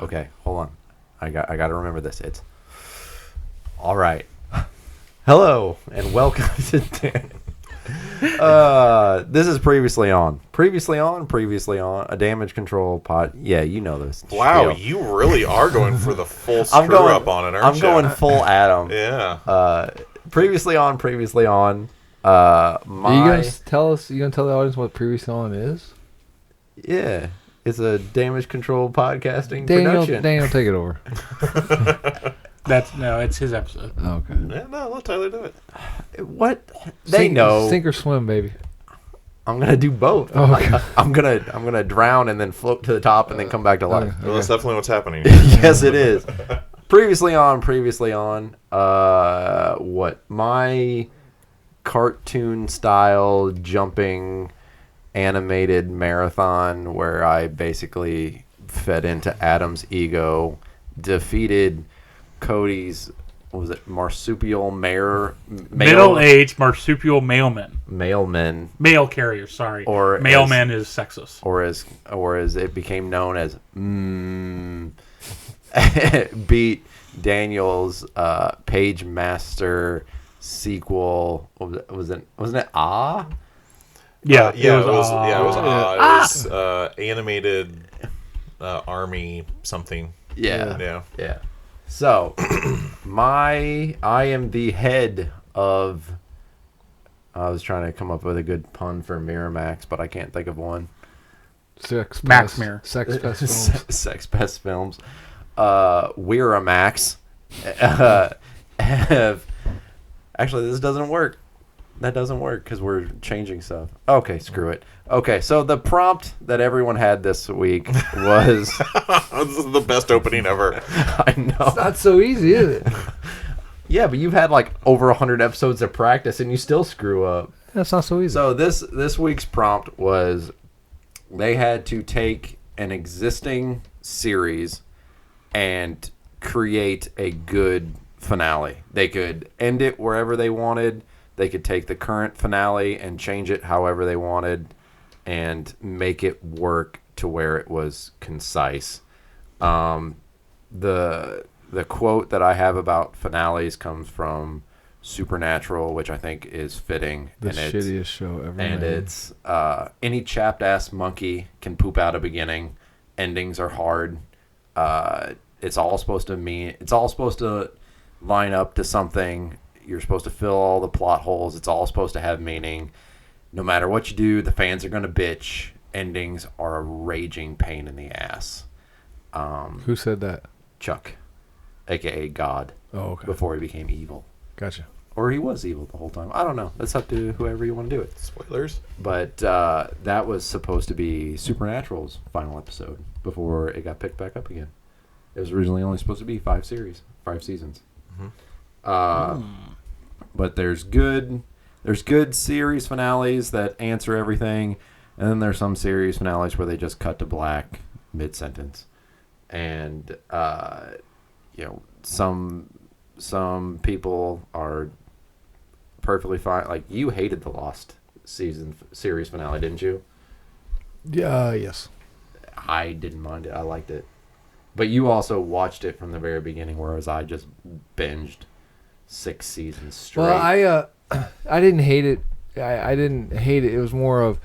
Okay, hold on. I got to remember this. It's all right. Hello and welcome to. This is previously on a damage control pod. Yeah, you know this. Wow, spiel. you really are going for the full screw up on it, aren't you? I'm going full Adam. Yeah. Previously on. Are you gonna tell us? You gonna tell the audience what previously on is? Yeah, it's a damage control podcasting production. Daniel, take it over. It's his episode. Okay. Yeah, no, let Tyler do it. What they know? Sink or swim, baby. I'm gonna do both. Oh, okay. I'm gonna drown and then float to the top and then come back to life. Well, that's definitely what's happening. Yes, it is. Previously on. What my cartoon style jumping animated marathon where I basically fed into Adam's ego, defeated Cody's, what was it, marsupial Middle-aged marsupial mailman. Mail carrier, sorry. Or mailman is sexist. Or as it became known as beat Daniel's Page Master sequel. What was it? Wasn't it Yeah, it was animated army something. Yeah. So, I am the head of. I was trying to come up with a good pun for Miramax, but I can't think of one. Sex Max Mirror. Sex Pest Films. Sex Pest Films. Weiramax. Actually, this doesn't work. That doesn't work because we're changing stuff. Okay, screw it. Okay, so the prompt that everyone had this week was... This is the best opening ever. I know. It's not so easy, is it? Yeah, but you've had like over 100 episodes of practice and you still screw up. That's not so easy. So this week's prompt was they had to take an existing series and create a good finale. They could end it wherever they wanted. They could take the current finale and change it however they wanted and make it work to where it was concise. The quote that I have about finales comes from Supernatural, which I think is fitting. The shittiest show ever and made. It's any chapped-ass monkey can poop out a beginning. Endings are hard. It's all supposed to line up to something. You're supposed to fill all the plot holes. It's all supposed to have meaning. No matter what you do, the fans are going to bitch. Endings are a raging pain in the ass. Who said that? Chuck, a.k.a. God. Oh, okay. Before he became evil. Gotcha. Or he was evil the whole time. I don't know. That's up to whoever you want to do it. Spoilers. But that was supposed to be Supernatural's final episode before it got picked back up again. It was originally only supposed to be 5 seasons. Mm-hmm. But there's good series finales that answer everything, and then there's some series finales where they just cut to black mid-sentence. And some people are perfectly fine. Like, you hated the Lost series finale, didn't you? Yeah. Yes. I didn't mind it. I liked it. But you also watched it from the very beginning, whereas I just binged 6 seasons straight. Well, I didn't hate it. I didn't hate it. It was more of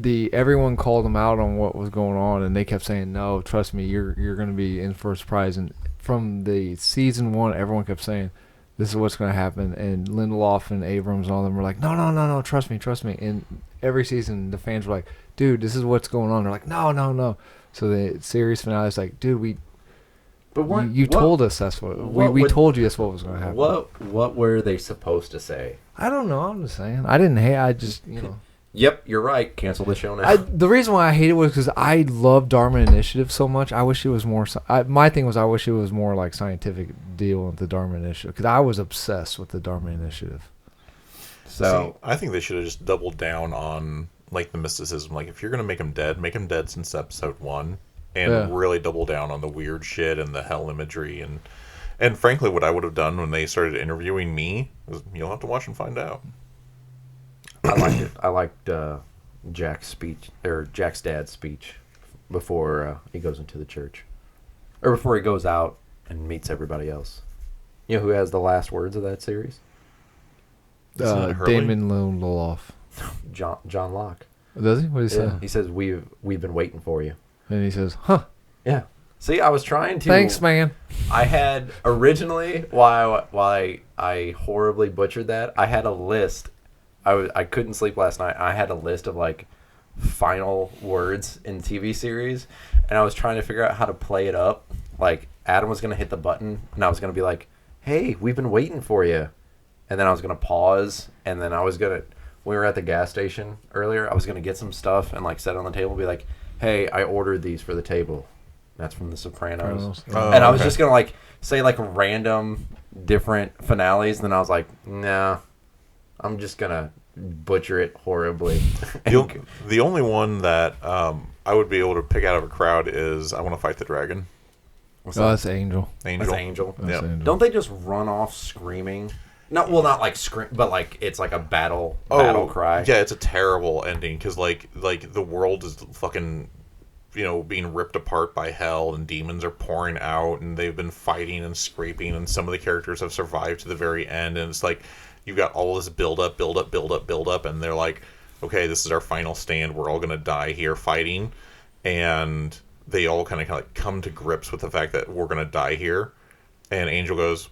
everyone called them out on what was going on, and they kept saying, "No, trust me, you're going to be in for a surprise." And from the season 1, everyone kept saying, "This is what's going to happen." And Lindelof and Abrams and all them were like, "No, trust me." And every season, the fans were like, "Dude, this is what's going on." They're like, "No." So the series finale is like, "Dude, you told us that's what we told you that's what was going to happen." What were they supposed to say? I don't know. I'm just saying. I didn't hate. I just Yep, you're right. Cancel the show now. The reason why I hate it was because I love Dharma Initiative so much. I wish it was more. My thing was I wish it was more like scientific deal with the Dharma Initiative because I was obsessed with the Dharma Initiative. So I think they should have just doubled down on like the mysticism. Like if you're gonna make him dead since episode 1, and really double down on the weird shit and the hell imagery and frankly, what I would have done when they started interviewing me was you'll have to watch and find out. I liked it. I liked Jack's speech, or Jack's dad's speech before he goes into the church, or before he goes out and meets everybody else. You know who has the last words of that series? Damon Lindelof. John Locke. Does he? What did he say? He says we've been waiting for you. And he says, "Huh? Yeah." See, I was trying to. Thanks, man. I had originally, while I horribly butchered that, I had a list. I couldn't sleep last night. I had a list of like final words in TV series, and I was trying to figure out how to play it up. Like Adam was gonna hit the button, and I was gonna be like, "Hey, we've been waiting for you," and then I was gonna pause, and then I was gonna. We were at the gas station earlier. I was gonna get some stuff and like set it on the table, and be like, "Hey, I ordered these for the table." That's from The Sopranos. Oh, and I was just gonna like say like random different finales. Then I was like, nah, I'm just gonna butcher it horribly. The only one that I would be able to pick out of a crowd is I Want to Fight the Dragon. That's Angel. That's Angel. Yeah. Angel. Don't they just run off screaming? No, well, not like scream, but like it's like a battle cry. Yeah, it's a terrible ending because like the world is fucking, being ripped apart by hell and demons are pouring out and they've been fighting and scraping and some of the characters have survived to the very end, and it's like you've got all this build up and they're like, okay, this is our final stand, we're all gonna die here fighting, and they all kind of like come to grips with the fact that we're gonna die here, and Angel goes,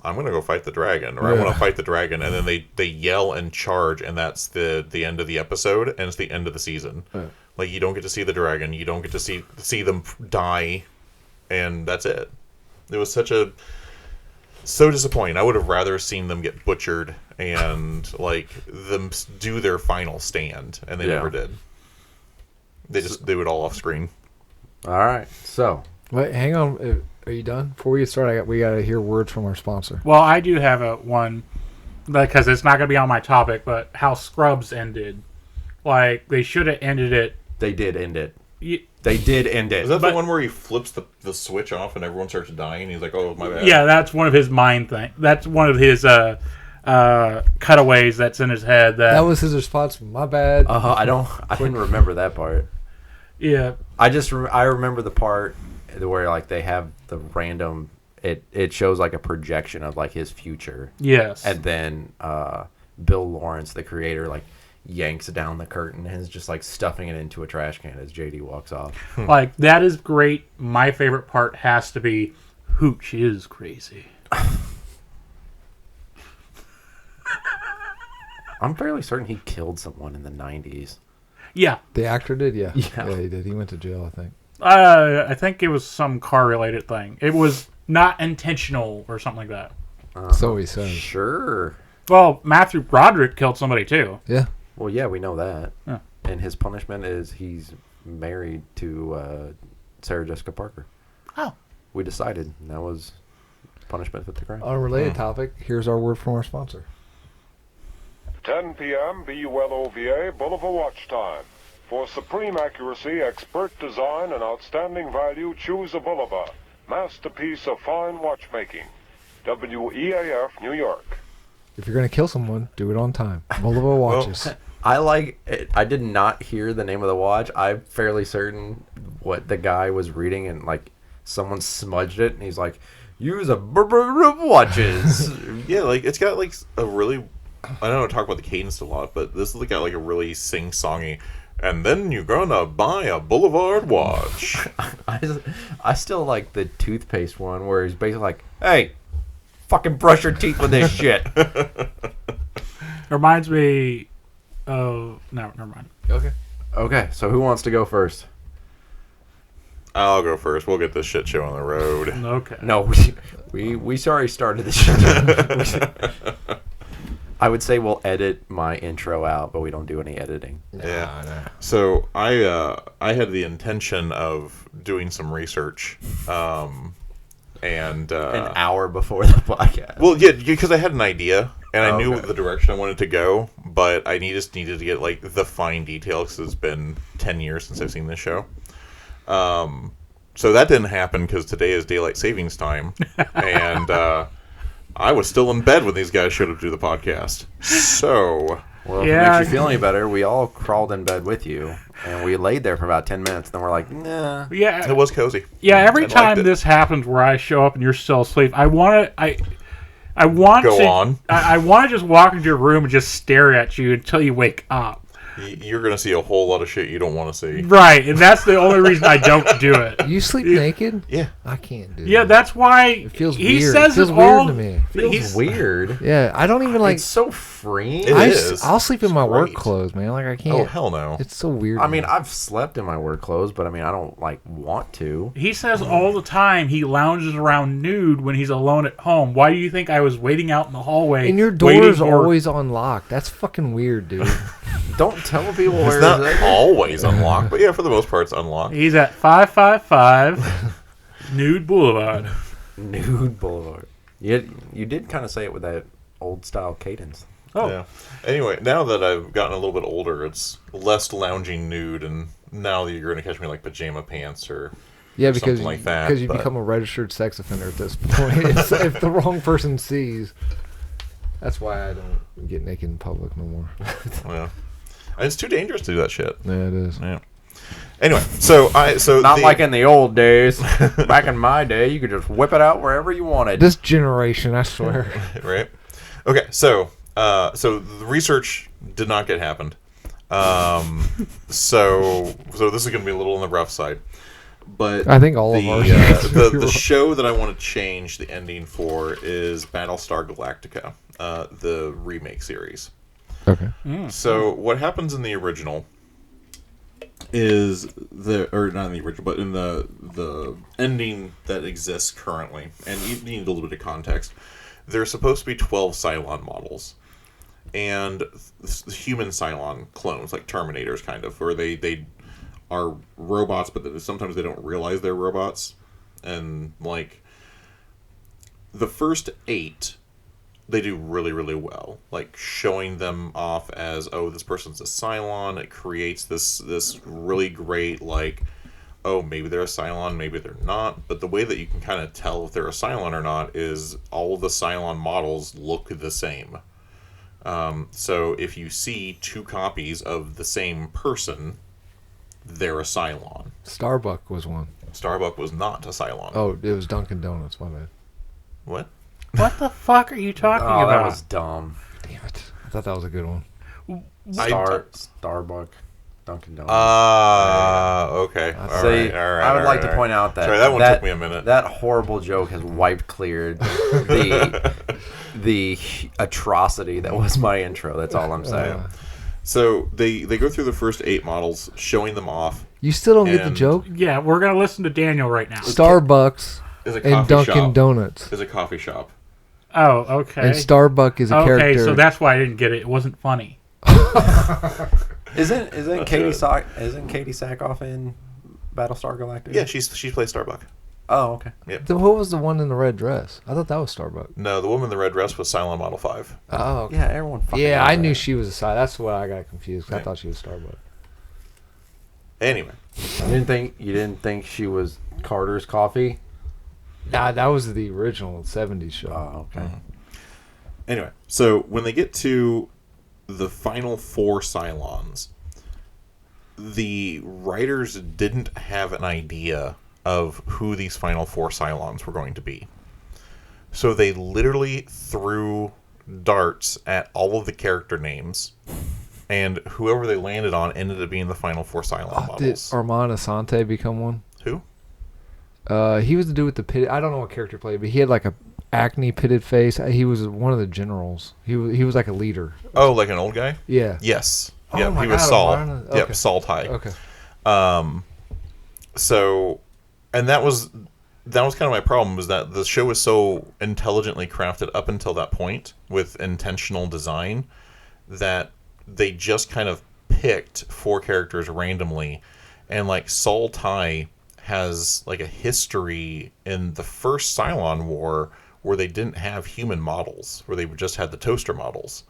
I'm gonna go fight the dragon, or I want to fight the dragon, and then they yell and charge, and that's the end of the episode, and it's the end of the season. Like you don't get to see the dragon, you don't get to see them die, and that's it. It was so disappointing. I would have rather seen them get butchered and like them do their final stand, and they never did. They would all off screen. All right, so Wait, hang on. Are you done? Before we get started, we got to hear words from our sponsor. Well, I do have one, because it's not going to be on my topic, but how Scrubs ended. Like, they should have ended it. They did end it. They did end it. Is that the one where he flips the switch off and everyone starts dying? And he's like, "Oh, my bad." Yeah, that's one of his mind things. That's one of his cutaways that's in his head. That was his response. My bad. I didn't remember that part. Yeah. I remember the part where like they have the random. It shows like a projection of like his future. Yes. And then Bill Lawrence, the creator, like yanks down the curtain and is just like stuffing it into a trash can as JD walks off. Like, that is great. My favorite part has to be Hooch is crazy. I'm fairly certain he killed someone in the 90s. Yeah. The actor did, yeah. Yeah. Yeah, he did. He went to jail, I think. I think it was some car-related thing. It was not intentional or something like that. So he says. Sure. Well, Matthew Broderick killed somebody, too. Yeah. Well, yeah, we know that. Yeah. And his punishment is he's married to Sarah Jessica Parker. Oh. We decided that was punishment for the crime. On a related topic, here's our word from our sponsor. 10 p.m. BULOVA Boulevard Watch Time. For supreme accuracy, expert design, and outstanding value, choose a Boulevard. Masterpiece of fine watchmaking. WEAF, New York. If you're going to kill someone, do it on time. Boulevard Watches. I like it. I did not hear the name of the watch. I'm fairly certain what the guy was reading, and like someone smudged it, and he's like, use a watches. Yeah, like it's got like a really, I don't know, talk about the cadence a lot, but this has got like a really sing-songy, and then you're gonna buy a Boulevard watch. I still like the toothpaste one where he's basically like, hey, fucking brush your teeth with this shit. Reminds me of... No, never mind. Okay, so who wants to go first? I'll go first. We'll get this shit show on the road. Okay. No, we already started this shit. I would say we'll edit my intro out, but we don't do any editing. Yeah. Nah. So I had the intention of doing some research, and an hour before the podcast. Well, yeah, because I had an idea and I knew the direction I wanted to go, but I just needed to get like the fine details because it's been 10 years since I've seen this show. So that didn't happen because today is daylight savings time, and I was still in bed when these guys showed up to do the podcast. So Well, if it Yeah. makes you feel any better, we all crawled in bed with you, and we laid there for about 10 minutes. Then we're like, nah. Yeah, It was cozy. yeah. Every I liked time it. this happens, where I show up and you're still asleep, I want to just walk into your room and just stare at you until you wake up. You're going to see a whole lot of shit you don't want to see. Right, and that's the only reason I don't do it. You sleep naked? Yeah. I can't do Yeah, that. that's why It feels he weird. says It feels it weird all. to me. Feels weird. Yeah, I don't even like. It's so freeing. It is. I'll sleep in It's my work great. clothes, man. Like I can't. Oh, hell no. It's so weird. I to mean, me. I've slept in my work clothes, but I mean, I don't like want to. He says all the time he lounges around nude when he's alone at home. Why do you think I was waiting out in the hallway? and your waiting door's for- always unlocked. That's fucking weird, dude. Don't tell people It's where not it's at. always unlocked, but yeah, for the most part, it's unlocked. He's at 555 Nude Boulevard. Nude Boulevard. You did kind of say it with that old style cadence. Oh, Yeah. Anyway, now that I've gotten a little bit older, it's less lounging nude, and now you're going to catch me like pajama pants or Yeah, because something like that. because you but- become a registered sex offender at this point. if the wrong person sees, that's why I don't get naked in public no more. Yeah. And it's too dangerous to do that shit. Yeah, it is. Yeah. Anyway, so Not like in the old days. Back in my day, you could just whip it out wherever you wanted. This generation, I swear. right. Okay, so the research did not get happened. So this is going to be a little on the rough side. But I think all of ours are. the show that I want to change the ending for is Battlestar Galactica, the remake series. Okay. So what happens in the original is or not in the original, but in the ending that exists currently, and you need a little bit of context. There's supposed to be 12 Cylon models, and human Cylon clones, like Terminators, kind of, where they are robots, but sometimes they don't realize they're robots, and like the first 8. They do really, really well. Like, showing them off as, oh, this person's a Cylon. It creates this really great, like, oh, maybe they're a Cylon, maybe they're not. But the way that you can kind of tell if they're a Cylon or not is all of the Cylon models look the same. So if you see 2 copies of the same person, they're a Cylon. Starbuck was one. Starbuck was not a Cylon. Oh, it was Dunkin' Donuts. My bad. What? what the fuck are you talking Oh, that about? was dumb. Damn it! I thought that was a good one. Starbuck, Dunkin' Donuts. Okay. All See, right, all right, I would all like right. to point out that Sorry, that one took me a minute. That horrible joke has wiped cleared the atrocity that was my intro. That's all I'm saying. So they go through the first 8 models, showing them off. You still don't get the And- joke? Yeah, we're gonna listen to Daniel right now. Starbucks Is a and coffee Dunkin' shop. Donuts. Is a coffee shop. Oh, okay. And Starbuck is a Okay, character. so that's why I didn't get it. It wasn't funny. Isn't Katie good. Sackhoff in Battlestar Galactica? Yeah, she plays Starbuck. Oh, okay. What was the one in the red dress? I thought that was Starbuck. No, the woman in the red dress was Cylon Model 5. Oh, okay. Yeah, everyone. Fucking Yeah, knows I knew that. she was a side. That's why I got confused. 'Cause I Yeah. thought she was Starbuck. Anyway, You didn't think she was Carter's Coffee? Nah, that was the original '70s show. Oh, okay. anyway, so when they get to the final 4 Cylons, the writers didn't have an idea of who these final 4 Cylons were going to be. So they literally threw darts at all of the character names, and whoever they landed on ended up being the final 4 Cylon Did models. Armand Asante become one? Who? He was the dude with the pitted. I don't know what character he played, but he had like a acne pitted face. He was one of the generals. He was like a leader. Oh, like an old guy? Yeah. Yes. Oh Yeah, my he was God, Saul. Armand- Yep, okay. Saul Ty. Okay. So, and that was kind of my problem, was that the show was so intelligently crafted up until that point with intentional design that they just kind of picked 4 characters randomly, and like Saul Ty has like a history in the first Cylon War where they didn't have human models, where they just had the toaster models.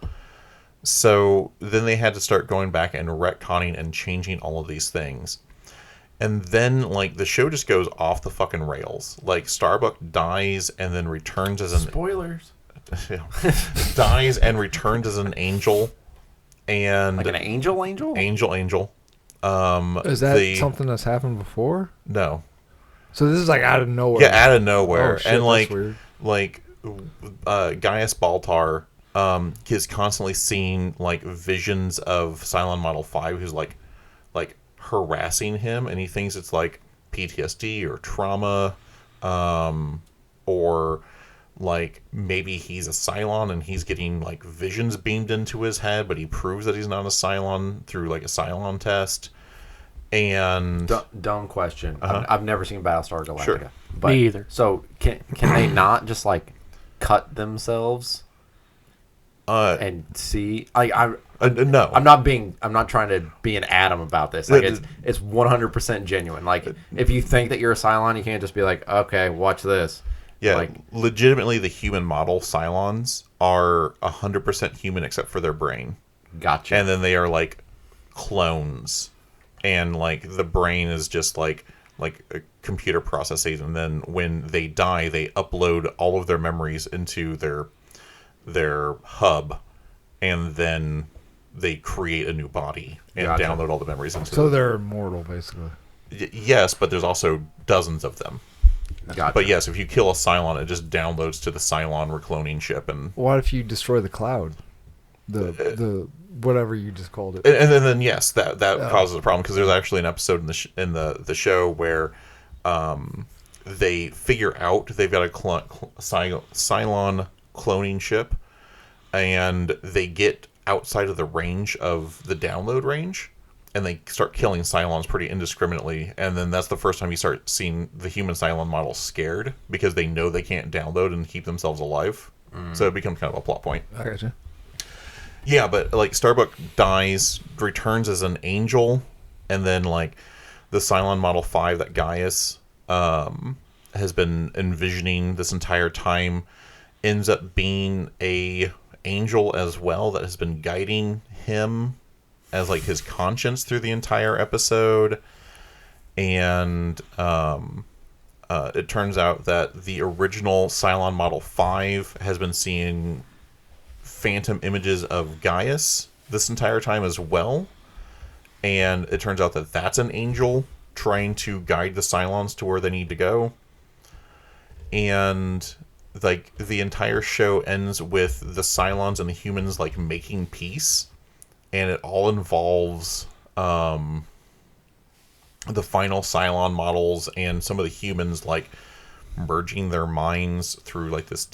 So then they had to start going back and retconning and changing all of these things. And then, like, the show just goes off the fucking rails. Like, Starbuck dies and then returns as an... Spoilers. dies and returns as an angel. and Like an angel? Angel. Is that something that's happened before? No. So this is like out of nowhere. Yeah, out of nowhere. Oh, shit, and that's weird. Gaius Baltar is constantly seeing like visions of Cylon Model 5 who's like harassing him, and he thinks it's like PTSD or trauma, or like maybe he's a Cylon and he's getting like visions beamed into his head, but he proves that he's not a Cylon through like a Cylon test. And dumb question. I've never seen Battlestar Galactica. Sure. But, Me either. So can they not just like cut themselves and see? no, I'm not trying to be an atom about this. Like it's 100% genuine. Like if you think that you're a Cylon, you can't just be like, okay, watch this. Yeah, like legitimately, the human model Cylons are 100% human except for their brain. Gotcha. And then they are like clones, and like the brain is just like a computer processing, and then when they die, they upload all of their memories into their hub, and then they create a new body and Gotcha. download all the memories into So they're immortal, basically. Yes, but there's also dozens of them. Gotcha. But yes, if you kill a Cylon, it just downloads to the Cylon recloning ship, and What if you destroy the cloud? The whatever you just called it. and then yes, that causes a problem, because there's actually an episode in the show where they figure out they've got a Cylon cloning ship, and they get outside of the range of the download range, and they start killing Cylons pretty indiscriminately, and then that's the first time you start seeing the human Cylon model scared, because they know they can't download and keep themselves alive. So it becomes kind of a plot point. I gotcha. Yeah, but like Starbuck dies, returns as an angel, and then like the Cylon Model 5 that Gaius has been envisioning this entire time ends up being a angel as well that has been guiding him as like his conscience through the entire episode. And it turns out that the original Cylon Model 5 has been seeing phantom images of Gaius this entire time as well, and it turns out that that's an angel trying to guide the Cylons to where they need to go. And like the entire show ends with the Cylons and the humans like making peace, and it all involves the final Cylon models and some of the humans like merging their minds through like this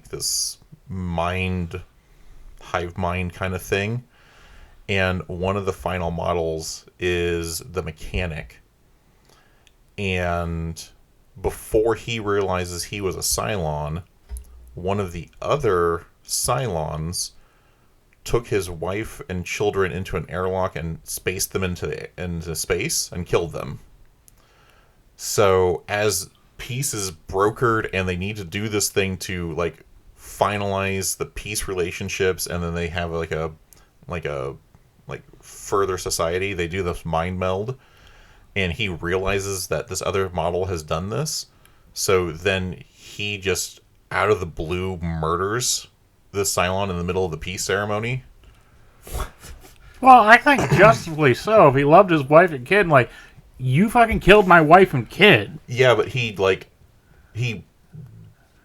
this hive mind kind of thing. And one of the final models is the mechanic, and before he realizes he was a Cylon, one of the other Cylons took his wife and children into an airlock and spaced them into space and killed them. So as peace is brokered and they need to do this thing to like finalize the peace relationships, and then they have like a further society, they do this mind meld, and he realizes that this other model has done this. So then he just out of the blue murders the Cylon in the middle of the peace ceremony. Well, I think justly so. If he loved his wife and kid, like, you fucking killed my wife and kid. Yeah, but he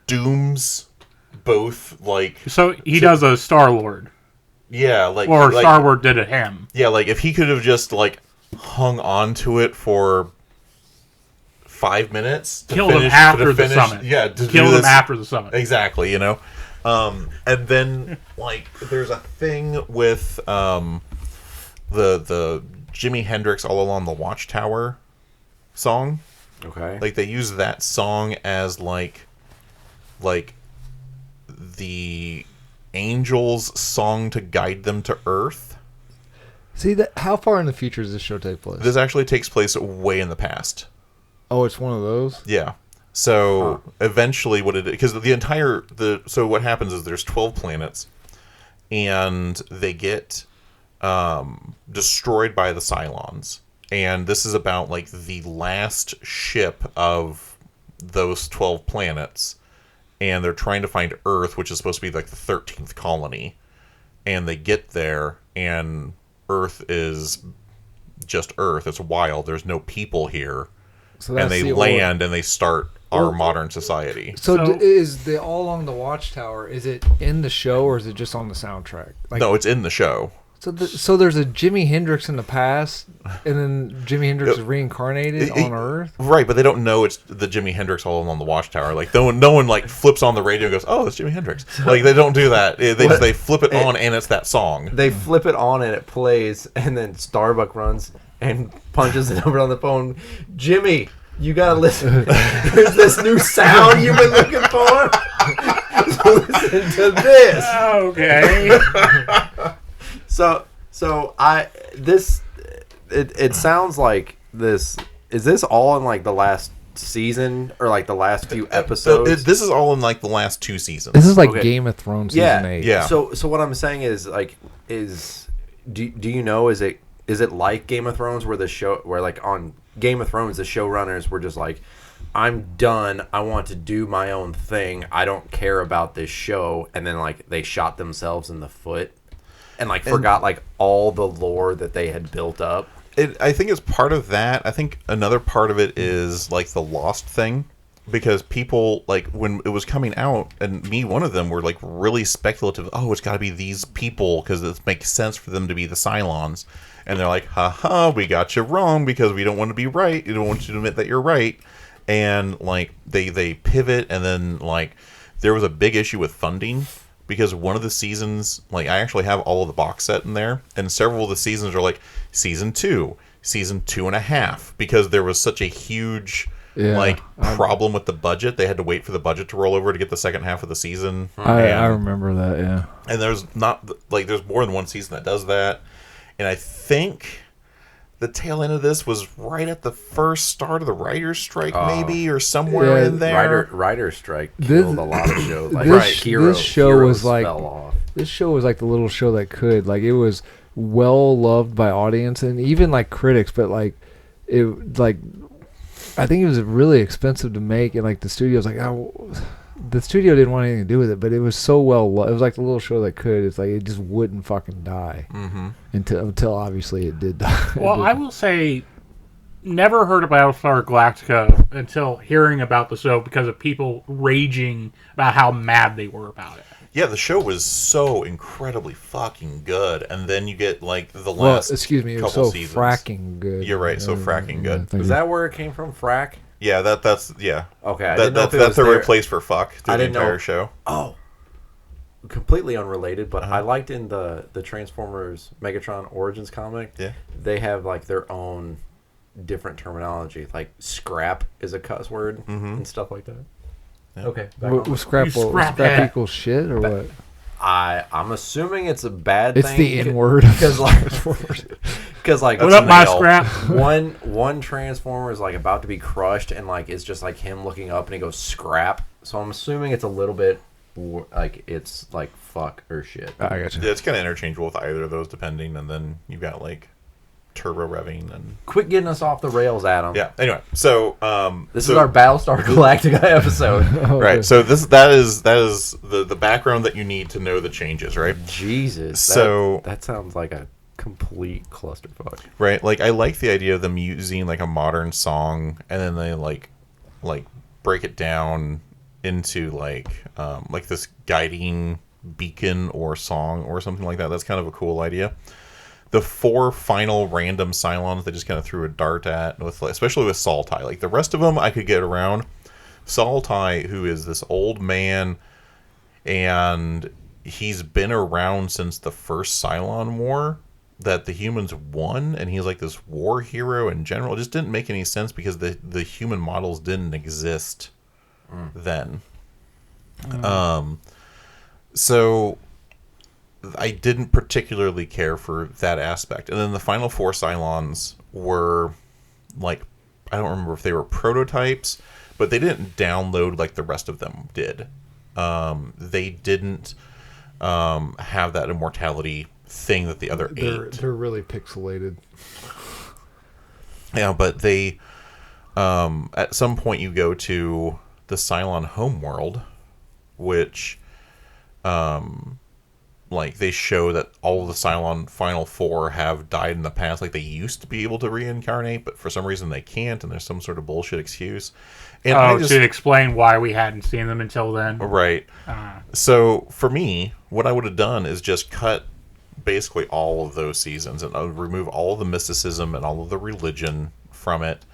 dooms both, like... So he does a Star-Lord. Yeah, like... Or like, Star-Lord did it him. Yeah, like, if he could have just, like, hung on to it for 5 minutes... Killed him after the summit. Yeah, Killed him after the summit. Exactly, you know? And then, like, there's a thing with the Jimi Hendrix All Along the Watchtower song. Okay. Like, they use that song as, like the angels' song to guide them to Earth. See, how far in the future does this show take place? This actually takes place way in the past. Oh, it's one of those? Yeah. So eventually, because so what happens is there's 12 planets, and they get destroyed by the Cylons, and this is about like the last ship of those 12 planets, and they're trying to find Earth, which is supposed to be like the 13th colony, and they get there, and Earth is just Earth. It's wild. There's no people here. So And they land and they start our modern society. So is the All Along the Watchtower, is it in the show or is it just on the soundtrack? Like, No, it's in the show. So there's a Jimi Hendrix in the past, and then Jimi Hendrix is reincarnated on Earth? Right, but they don't know it's the Jimi Hendrix All Along the Watchtower. Like, no one like flips on the radio and goes, oh, it's Jimi Hendrix. Like, they don't do that. They flip it on and it's that song. They flip it on and it plays, and then Starbuck runs and punches the number on the phone. Jimmy, you gotta listen. There's this new sound you've been looking for. Listen to this. Okay. It sounds like this. Is this all in like the last season or like the last few episodes? This is all in like the last 2 seasons. This is like Game of Thrones season 8. Yeah. So what I'm saying is like do you know, is it like Game of Thrones where like on Game of Thrones the showrunners were just like, I'm done, I want to do my own thing, I don't care about this show, and then like they shot themselves in the foot and like forgot like all the lore that they had built up. I think it's part of that. I think another part of it is like the Lost thing, because people, like, when it was coming out, and me, one of them, were like really speculative. Oh, it's got to be these people because it makes sense for them to be the Cylons, and they're like, haha, we got you wrong because we don't want to be right. We don't want you to admit that you're right. And like they pivot, and then like there was a big issue with funding. Because one of the seasons, like, I actually have all of the box set in there, and several of the seasons are like season 2, season 2.5, because there was such a huge problem with the budget. They had to wait for the budget to roll over to get the second half of the season. I remember that, yeah. And there's there's more than one season that does that, and I think the tail end of this was right at the first start of the writer's strike, maybe, or somewhere in there. Writer's strike killed a lot of shows. Like, this show was like fell off. This show was like the little show that could. Like, it was well loved by audience and even like critics, but like it like I think it was really expensive to make, and like the studio was like, the studio didn't want anything to do with it, but it was so well loved. It was like the little show that could. It's like it just wouldn't fucking die until obviously it did die. Well, I will say, never heard of Battlestar Galactica until hearing about the show because of people raging about how mad they were about it. Yeah, the show was so incredibly fucking good, and then you get like the last couple so seasons. Fracking good. You're right, so fracking good. Is that where it came from? Frack? Yeah, that's okay. That's a replace for fuck through the entire show. Oh, completely unrelated, but I liked in the Transformers Megatron Origins comic. Yeah, they have like their own different terminology. Like scrap is a cuss word and stuff like that. Yeah. Okay, scrap equals shit or what? I'm assuming it's a bad thing. It's the N word because like what up, my scrap? one Transformer is like about to be crushed, and like it's just like him looking up, and he goes scrap. So I'm assuming it's a little bit like it's like fuck or shit. I gotcha. Yeah, it's kind of interchangeable with either of those depending, and then you've got like turbo revving and quit getting us off the rails, Adam. Yeah. Anyway, so this is our Battlestar Galactica episode. Right. So that is the background that you need to know the changes, right? Jesus. So that sounds like a complete clusterfuck. Right. Like, I like the idea of them using like a modern song, and then they like break it down into like this guiding beacon or song or something like that. That's kind of a cool idea. The 4 final random Cylons they just kind of threw a dart at, especially with Saltai. Like, the rest of them I could get around. Saltai, who is this old man, and he's been around since the first Cylon War that the humans won, and he's like this war hero in general. It just didn't make any sense because the human models didn't exist then. So I didn't particularly care for that aspect. And then the final 4 Cylons were like, I don't remember if they were prototypes, but they didn't download like the rest of them did. They didn't have that immortality thing that the other 8. They're really pixelated. Yeah, but they at some point you go to the Cylon homeworld, which like they show that all of the Cylon Final Four have died in the past. Like they used to be able to reincarnate, but for some reason they can't, and there's some sort of bullshit excuse. And to explain why we hadn't seen them until then. Right. So for me, what I would have done is just cut basically all of those seasons, and I would remove all of the mysticism and all of the religion from it,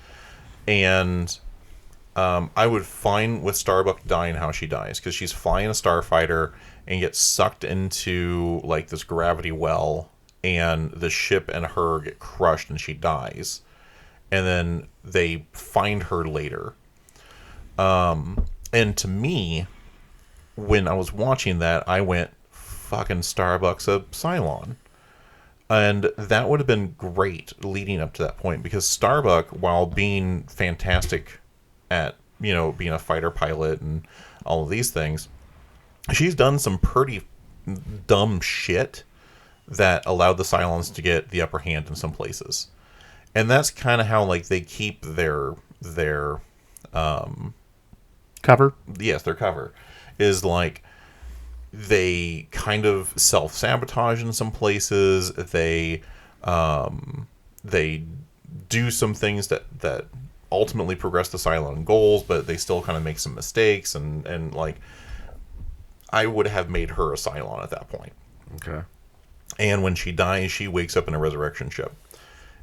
and I would fine with Starbuck dying how she dies, because she's flying a starfighter and gets sucked into like this gravity well, and the ship and her get crushed and she dies, and then they find her later. And to me, when I was watching that, I went, fucking Starbuck's a Cylon. And that would have been great leading up to that point, because Starbuck, while being fantastic at, you know, being a fighter pilot and all of these things, she's done some pretty dumb shit that allowed the Cylons to get the upper hand in some places. And that's kind of how, like, they keep their cover. Yes, their cover is like they kind of self-sabotage in some places. They do some things that ultimately progress the Cylon goals, but they still kind of make some mistakes, and like I would have made her a Cylon at that point. Okay. And when she dies, she wakes up in a resurrection ship.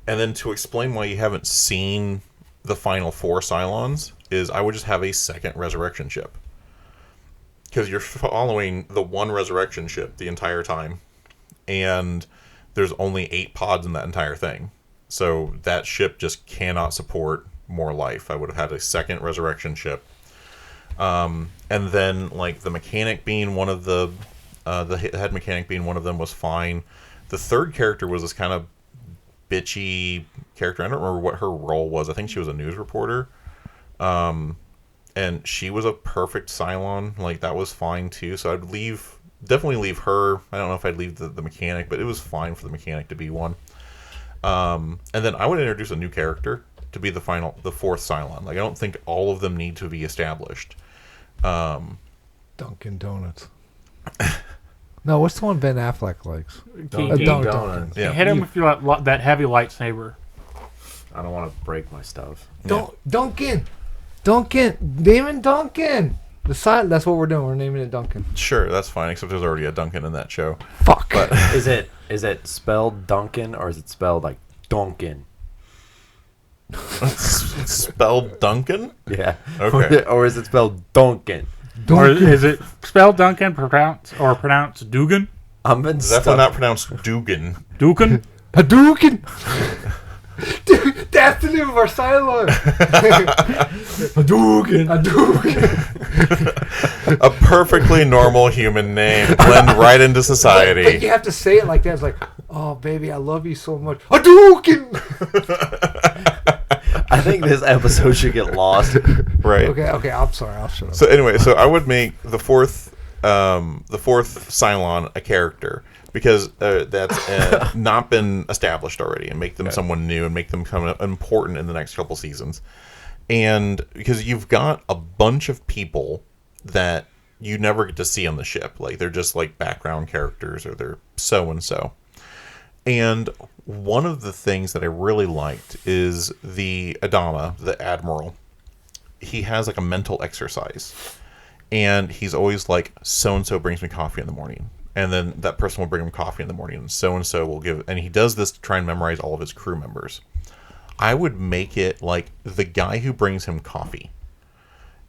And then to explain why you haven't seen the final 4 Cylons is I would just have a second resurrection ship. Because you're following the one resurrection ship the entire time. And there's only 8 pods in that entire thing. So that ship just cannot support more life. I would have had a second resurrection ship. And then, like, the mechanic being one of the head mechanic being one of them was fine. The third character was this kind of bitchy character. I don't remember what her role was. I think she was a news reporter. And she was a perfect Cylon. Like, that was fine too. So I'd definitely leave her. I don't know if I'd leave the mechanic, but it was fine for the mechanic to be one. And then I would introduce a new character to be the 4th Cylon. Like, I don't think all of them need to be established. Dunkin' Donuts. No, what's the one Ben Affleck likes? Dunkin' Donuts. Yeah. Hit him with that heavy lightsaber. I don't want to break my stuff. Dunkin', Damon Dunkin'. That's what we're doing. We're naming it Dunkin'. Sure, that's fine. Except there's already a Duncan in that show. Fuck. But Is it spelled Duncan, or is it spelled like Dunkin'? it's spelled Duncan. Yeah. Okay. Or is it spelled Dunkin'? Or is it spelled Duncan, pronounced Dugan? I'm been It's definitely not pronounced Dugan. Dugan? Hadouken. Dude, that's the name of our Cylon. Hadouken. A perfectly normal human name. Blend right into But society. you have to say it like that. It's like, oh, baby, I love you so much. Hadouken. I think this episode should get lost. Right. Okay, I'm sorry. I'll shut up. So anyway, so I would make the fourth Cylon a character, because that's not been established already, and make them someone new and make them come important in the next couple seasons. And because you've got a bunch of people that you never get to see on the ship, like they're just like background characters, or they're so and so. And one of the things that I really liked is the Adama, the Admiral. He has like a mental exercise, and he's always like, so-and-so brings me coffee in the morning, and then that person will bring him coffee in the morning, and so-and-so will give, and he does this to try and memorize all of his crew members. I would make it like the guy who brings him coffee,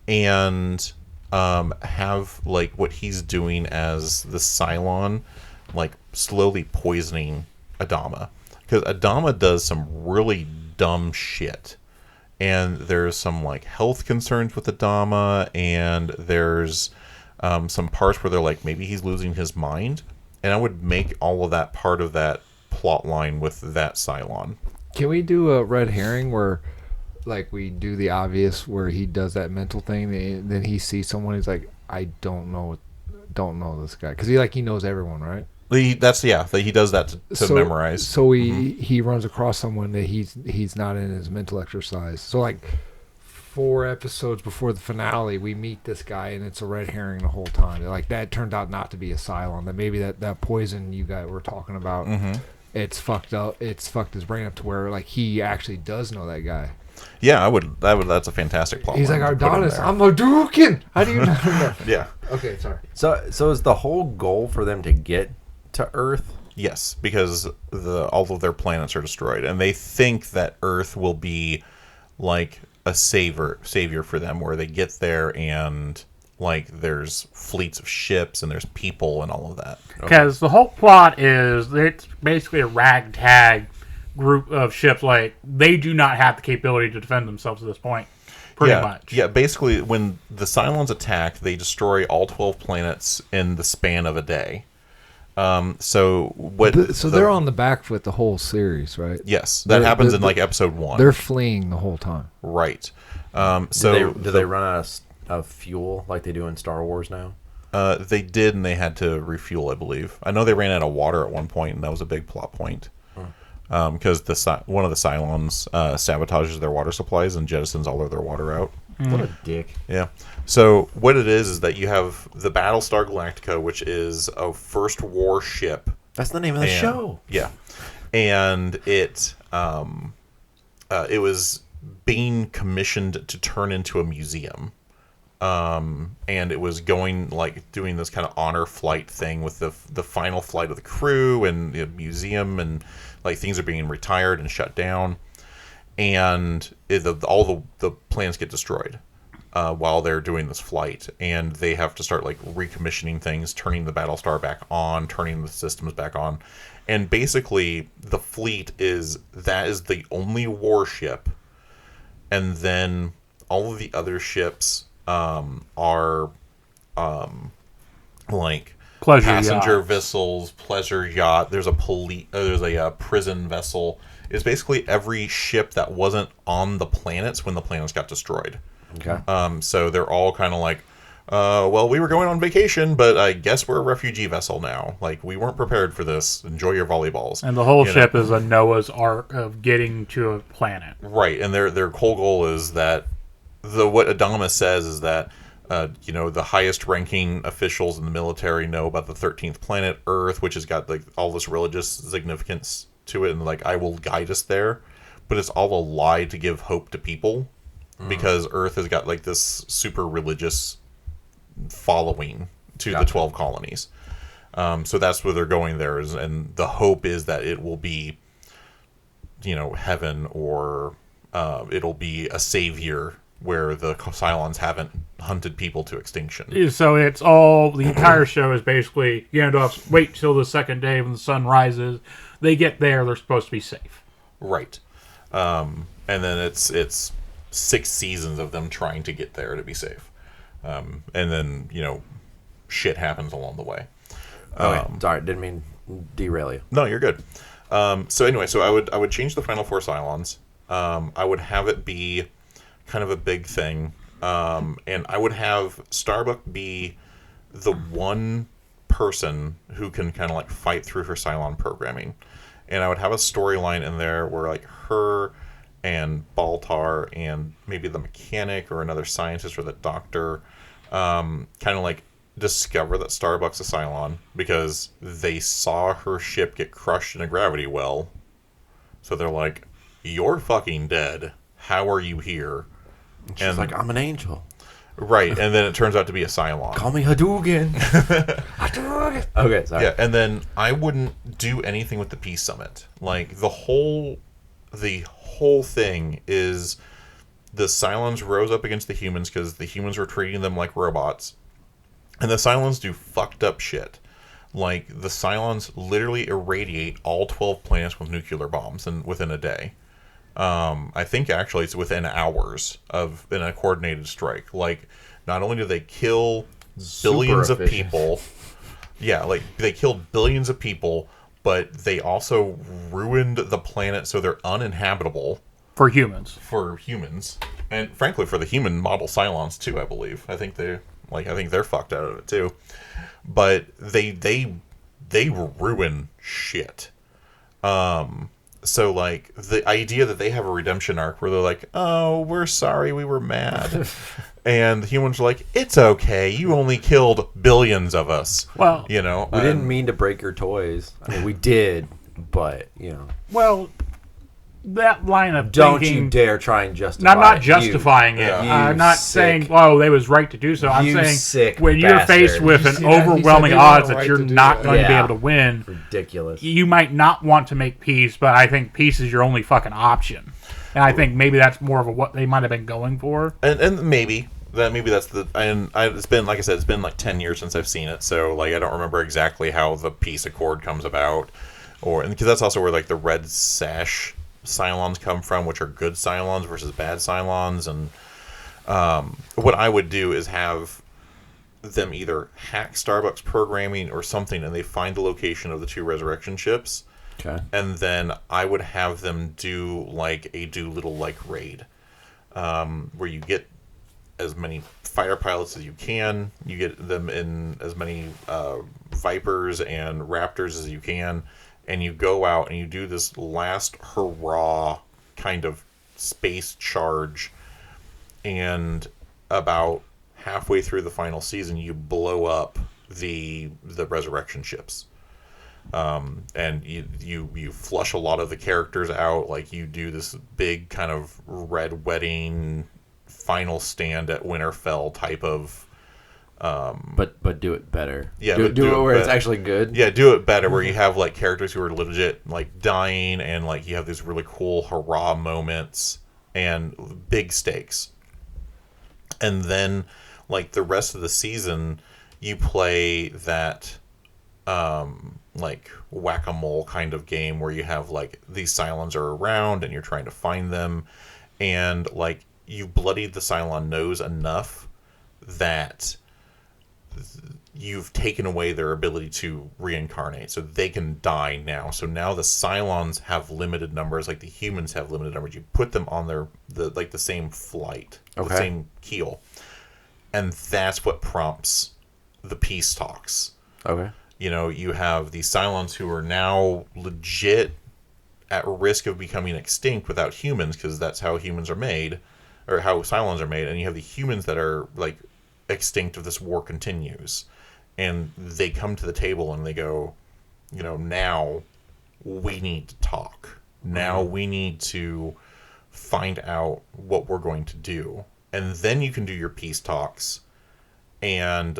and have like what he's doing as the Cylon, like slowly poisoning Adama, because Adama does some really dumb shit. And there's some like health concerns with Adama, and there's some parts where they're like, maybe he's losing his mind. And I would make all of that part of that plot line with that Cylon. Can we do a red herring where, like, we do the obvious where he does that mental thing, and then he sees someone, he's like, I don't know this guy, because he knows everyone, right? He does that to memorize. So he runs across someone that he's not in his mental exercise. So like 4 episodes before the finale, we meet this guy, and it's a red herring the whole time. Like, that turned out not to be a Cylon. That maybe that poison you guys were talking about, it's fucked up. It's fucked his brain up to where, like, he actually does know that guy. Yeah, I would. That's a fantastic plot. He's like, Ardonis, I'm a Dukin. How do you not know? Yeah. Okay, sorry. So is the whole goal for them to get to Earth? Yes, because all of their planets are destroyed, and they think that Earth will be like a savior for them, where they get there and like there's fleets of ships and there's people and all of that. Because the whole plot is it's basically a ragtag group of ships. Like, they do not have the capability to defend themselves at this point. Pretty much. Yeah, basically, when the Cylons attack, they destroy all 12 planets in the span of a day. So they're on the back foot the whole series, right? Yes, that happens in like episode 1. They're fleeing the whole time. Right. Do they run out of fuel like they do in Star Wars now? They did, and they had to refuel, I believe. I know they ran out of water at one point, and that was a big plot point. Because one of the Cylons sabotages their water supplies and jettisons all of their water out. What a dick. Yeah. So what it is that you have the Battlestar Galactica, which is a First War ship. That's the name of the show. Yeah. And it was being commissioned to turn into a museum. And it was doing this kind of honor flight thing with the final flight of the crew and the museum, and like things are being retired and shut down, and all the plans get destroyed while they're doing this flight, and they have to start like recommissioning things, turning the Battlestar back on, turning the systems back on, and basically the fleet is the only warship, and then all of the other ships are like pleasure passenger yachts. vessels, pleasure yacht. There's a prison vessel. It's basically every ship that wasn't on the planets when the planets got destroyed. Okay. So they're all kind of like, well, we were going on vacation, but I guess we're a refugee vessel now. Like, we weren't prepared for this. Enjoy your volleyballs. And the whole ship is a Noah's Ark of getting to a planet. Right, and their whole goal is that what Adama says is that the highest ranking officials in the military know about the 13th planet, Earth, which has got like all this religious significance to it, and like, I will guide us there, but it's all a lie to give hope to people, because Earth has got like this super religious following to the 12 colonies. So that's where they're going there, and the hope is that it will be, heaven, or it'll be a savior where the Cylons haven't hunted people to extinction. So it's all, the entire show is basically Gandalf's wait till the second day when the sun rises. They get there, they're supposed to be safe. Right. And then it's 6 seasons of them trying to get there to be safe. And then, shit happens along the way. Sorry, didn't mean derail you. No, you're good. So anyway, I would change the final 4 Cylons. I would have it be kind of a big thing. And I would have Starbuck be the one person who can kind of like fight through her Cylon programming. And I would have a storyline in there where like her and Baltar and maybe the mechanic or another scientist or the doctor kind of like discover that Starbuck's a Cylon because they saw her ship get crushed in a gravity well. So they're like, "You're fucking dead. How are you here?" She's like, "I'm an angel." Right, and then it turns out to be a Cylon. Call me Hadouken. Hadouken. Okay, sorry. Yeah, and then I wouldn't do anything with the Peace Summit. Like, the whole thing is the Cylons rose up against the humans because the humans were treating them like robots. And the Cylons do fucked up shit. Like, the Cylons literally irradiate all 12 planets with nuclear bombs within a day. I think actually it's within hours in a coordinated strike. Like, not only do they kill billions of people, like they killed billions of people, but they also ruined the planet so they're uninhabitable for humans. And frankly, for the human model Cylons too, I believe. I think they're fucked out of it too. But they ruin shit. So, like, the idea that they have a redemption arc where they're like, oh, we're sorry, we were mad. And the humans are like, it's okay, you only killed billions of us. Well, you know? We didn't mean to break your toys. I mean, we did, but, you know. Well, that line of Don't thinking... you dare try and justify I'm not justifying it. Yeah. I'm not sick. saying, oh, they was right to do so. I'm You saying sick when you're bastard. faced with an see that? He said overwhelming they were odds that right you're to do not that. going to be Yeah. able to win, Ridiculous. you might not want to make peace, but I think peace is your only fucking option. And I think maybe that's more of what they might have been going for. And maybe that's the... And it's been, like I said, it's been like 10 years since I've seen it, so, like, I don't remember exactly how the peace accord comes about. Because that's also where, like, the red sash Cylons come from, which are good Cylons versus bad Cylons. And what I would do is have them either hack Starbucks programming or something, and they find the location of the 2 resurrection ships. Okay. And then I would have them do like a Doolittle like raid, where you get as many fighter pilots as you can. You get them in as many Vipers and Raptors as you can, and you go out and you do this last hurrah kind of space charge. And about halfway through the final season, you blow up the resurrection ships. And you flush a lot of the characters out. Like, you do this big kind of red wedding final stand at Winterfell type of But do it better. Yeah, do but it do it where it's better. actually good. Yeah, do it better, where you have like characters who are legit like dying, and like you have these really cool hurrah moments and big stakes. And then like the rest of the season you play that like whack-a-mole kind of game where you have like these Cylons are around and you're trying to find them, and like you've bloodied the Cylon nose enough that you've taken away their ability to reincarnate, so they can die now. So now the Cylons have limited numbers, like the humans have limited numbers. You put them on the same flight, the same keel, and that's what prompts the peace talks. Okay. You know, you have these Cylons who are now legit at risk of becoming extinct without humans, because that's how humans are made, or how Cylons are made. And you have the humans that are like extinct if this war continues, and they come to the table and they go, you know, now we need to talk. Now we need to find out what we're going to do, and then you can do your peace talks and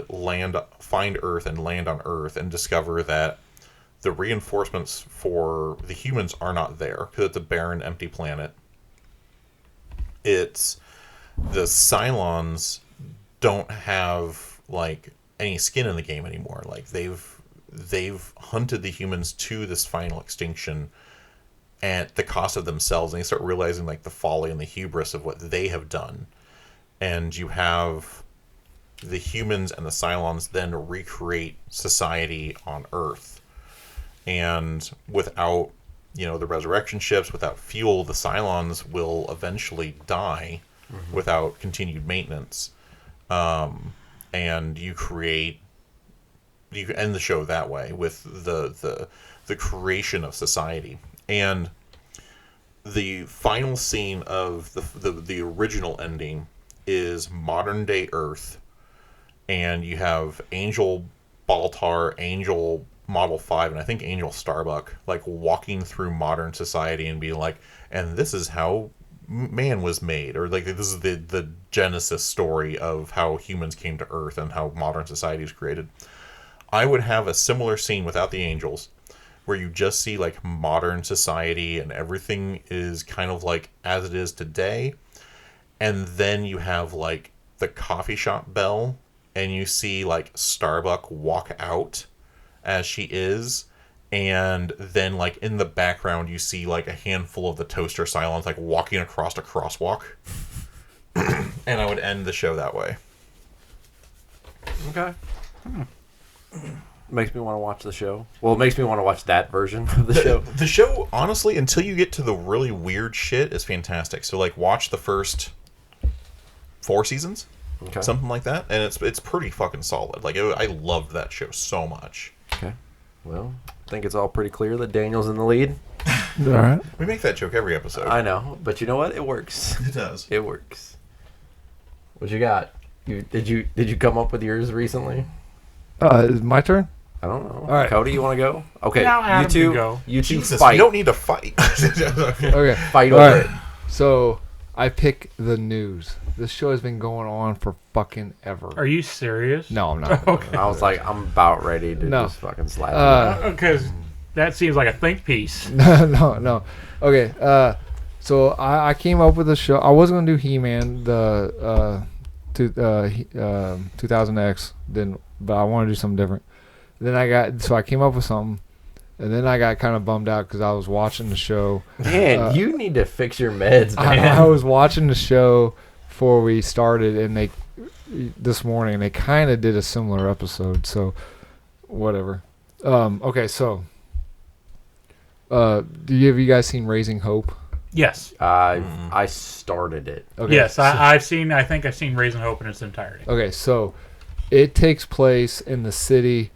find Earth and land on Earth and discover that the reinforcements for the humans are not there, because it's a barren, empty planet. It's the Cylons don't have like any skin in the game anymore. Like they've hunted the humans to this final extinction at the cost of themselves, and they start realizing like the folly and the hubris of what they have done. And you have the humans and the Cylons then recreate society on Earth. And without, you know, the resurrection ships, without fuel, the Cylons will eventually die without continued maintenance. And you end the show that way with the creation of society. And the final scene of the original ending is modern day Earth, and you have Angel Baltar, Angel Model 5, and I think Angel Starbuck, like walking through modern society and being like, and this is how man was made, or like this is the genesis story of how humans came to Earth and how modern society is created. I would have a similar scene without the angels, where you just see like modern society and everything is kind of like as it is today, and then you have like the coffee shop bell, and you see like Starbuck walk out as she is, and then like in the background you see like a handful of the toaster Cylons like walking across a crosswalk. And I would end the show that way. Okay. Makes me want to watch the show. Well, it makes me want to watch that version of the show. The show, honestly, until you get to the really weird shit, is fantastic. So like watch the first 4 seasons, something like that, and it's pretty fucking solid. Like I loved that show so much. Okay. Well, I think it's all pretty clear that Daniel's in the lead. All right. We make that joke every episode. I know, but you know what? It works. It does. It works. What you got? Did you come up with yours recently? Is it my turn? I don't know. All right. Cody, you want to go? Okay, Now Adam you two can go. You two Jesus, fight. you don't need to fight. Okay. Fight All over right. it. So I pick the news. This show has been going on for fucking ever. Are you serious? No, I'm not. Okay. I was like, I'm about ready to No. just fucking slap you. Because that seems like a think piece. No. Okay. So I came up with a show. I was gonna do He-Man, the 2000X, but I want to do something different. Then I came up with something, and then I got kind of bummed out because I was watching the show. Man, you need to fix your meds, man. I was watching the show before we started, and this morning they kind of did a similar episode. So whatever. Okay, so have you guys seen Raising Hope? Yes. I started it. Okay, Yes, so- I think I've seen Raising Hope in its entirety. Okay, so it takes place in the city,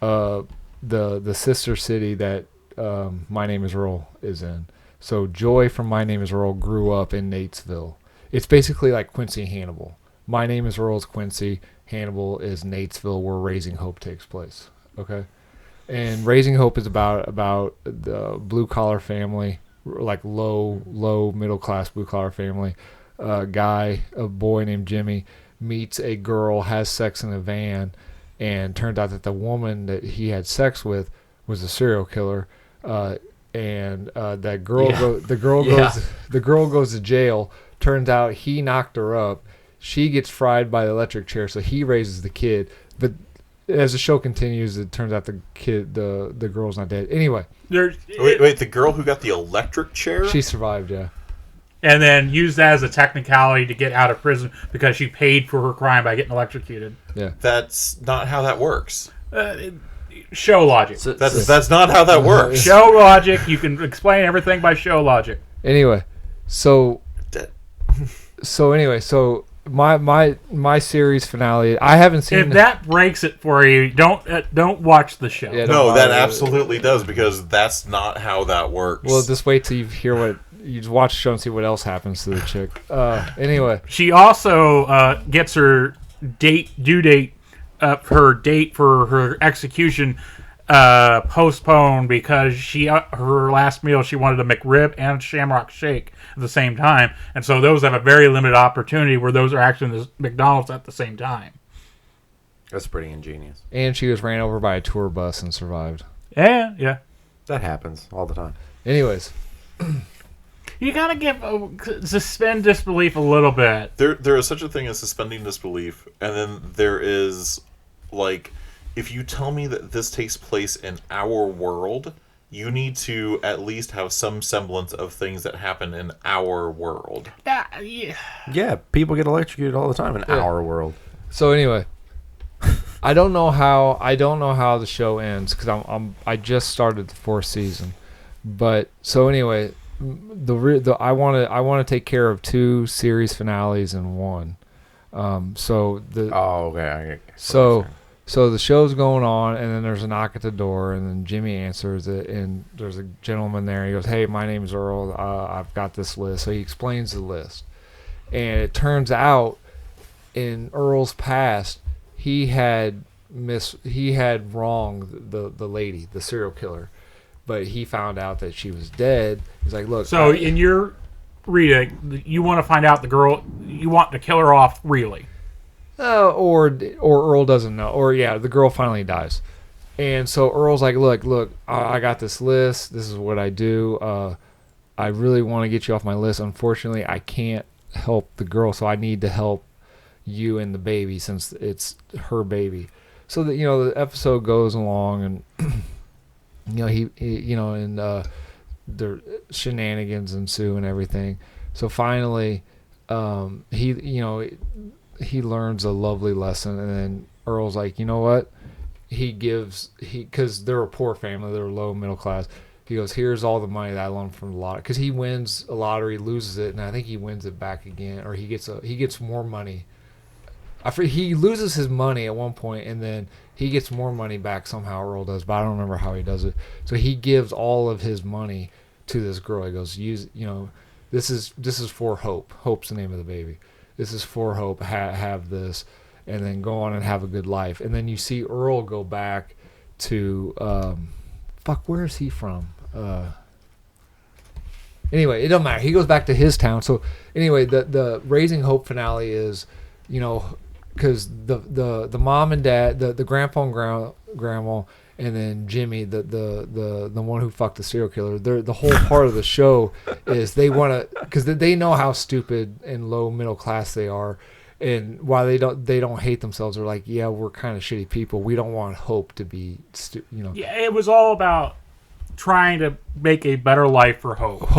the sister city that My Name Is Earl is in. So Joy from My Name Is Earl grew up in Natesville. It's basically like Quincy and Hannibal. My Name Is Earl is Quincy. Hannibal is Natesville, where Raising Hope takes place. Okay, and Raising Hope is about the blue collar family, like low middle class blue collar family. A boy named Jimmy, meets a girl, has sex in a van, and turned out that the woman that he had sex with was a serial killer. And that girl, the girl goes to jail. Turns out he knocked her up. She gets fried by the electric chair, so he raises the kid. But as the show continues, it turns out the girl's not dead. Anyway, Wait, the girl who got the electric chair? she survived. Yeah. And then use that as a technicality to get out of prison because she paid for her crime by getting electrocuted. Yeah. That's not how that works. Show logic. That's not how that works. Show logic. You can explain everything by show logic. Anyway, so my series finale. I haven't seen. If that breaks it for you, don't watch the show. Yeah, No, that bother. absolutely does, because that's not how that works. Well, just wait till you hear what you just watch the show and see what else happens to the chick. Anyway, She also gets her due date for her execution postponed because her last meal she wanted a McRib and a Shamrock Shake at the same time, and so those have a very limited opportunity where those are actually in the McDonald's at the same time. That's pretty ingenious. and she was ran over by a tour bus and survived. Yeah. That happens all the time. Anyways, You gotta suspend disbelief a little bit. there is such a thing as suspending disbelief, and then there is, like, if you tell me that this takes place in our world, you need to at least have some semblance of things that happen in our world. Yeah. Yeah, people get electrocuted all the time in our world. so anyway, I don't know how the show ends because I just started the 4th season, but so anyway, I want to take care of 2 series finales in one. So the Okay. So the show's going on, and then there's a knock at the door, and then Jimmy answers it, and there's a gentleman there, and he goes, "Hey, my name's Earl. I've got this list." So he explains the list, and it turns out in Earl's past, he had wronged the lady, the serial killer, but he found out that she was dead. He's like, "Look." So in your reading, you want to find out the girl, you want to kill her off, really. Or Earl doesn't know, or the girl finally dies, and so Earl's like, look, I got this list. This is what I do. I really want to get you off my list. Unfortunately, I can't help the girl, so I need to help you and the baby since it's her baby. So that the episode goes along, and their shenanigans ensue and everything. So finally, he learns a lovely lesson, and then Earl's like, you know what? Because they're a poor family, they're low middle class. He goes, here's all the money that I loaned from the lottery. Because he wins a lottery, loses it, and I think he wins it back again, or he gets more money. He loses his money at one point, and then he gets more money back somehow. Earl does, but I don't remember how he does it. So he gives all of his money to this girl. He goes, this is for Hope. Hope's the name of the baby. This is for Hope. Have this, and then go on and have a good life. And then you see Earl go back to where is he from? Anyway, it don't matter. He goes back to his town. So anyway, the Raising Hope finale is, because the mom and dad, the grandpa and grandma, and then Jimmy, the one who fucked the serial killer. The whole part of the show is they want to, because they know how stupid and low middle class they are, and while they don't hate themselves, they're like, yeah, we're kind of shitty people. We don't want Hope to be, Yeah, it was all about trying to make a better life for Hope.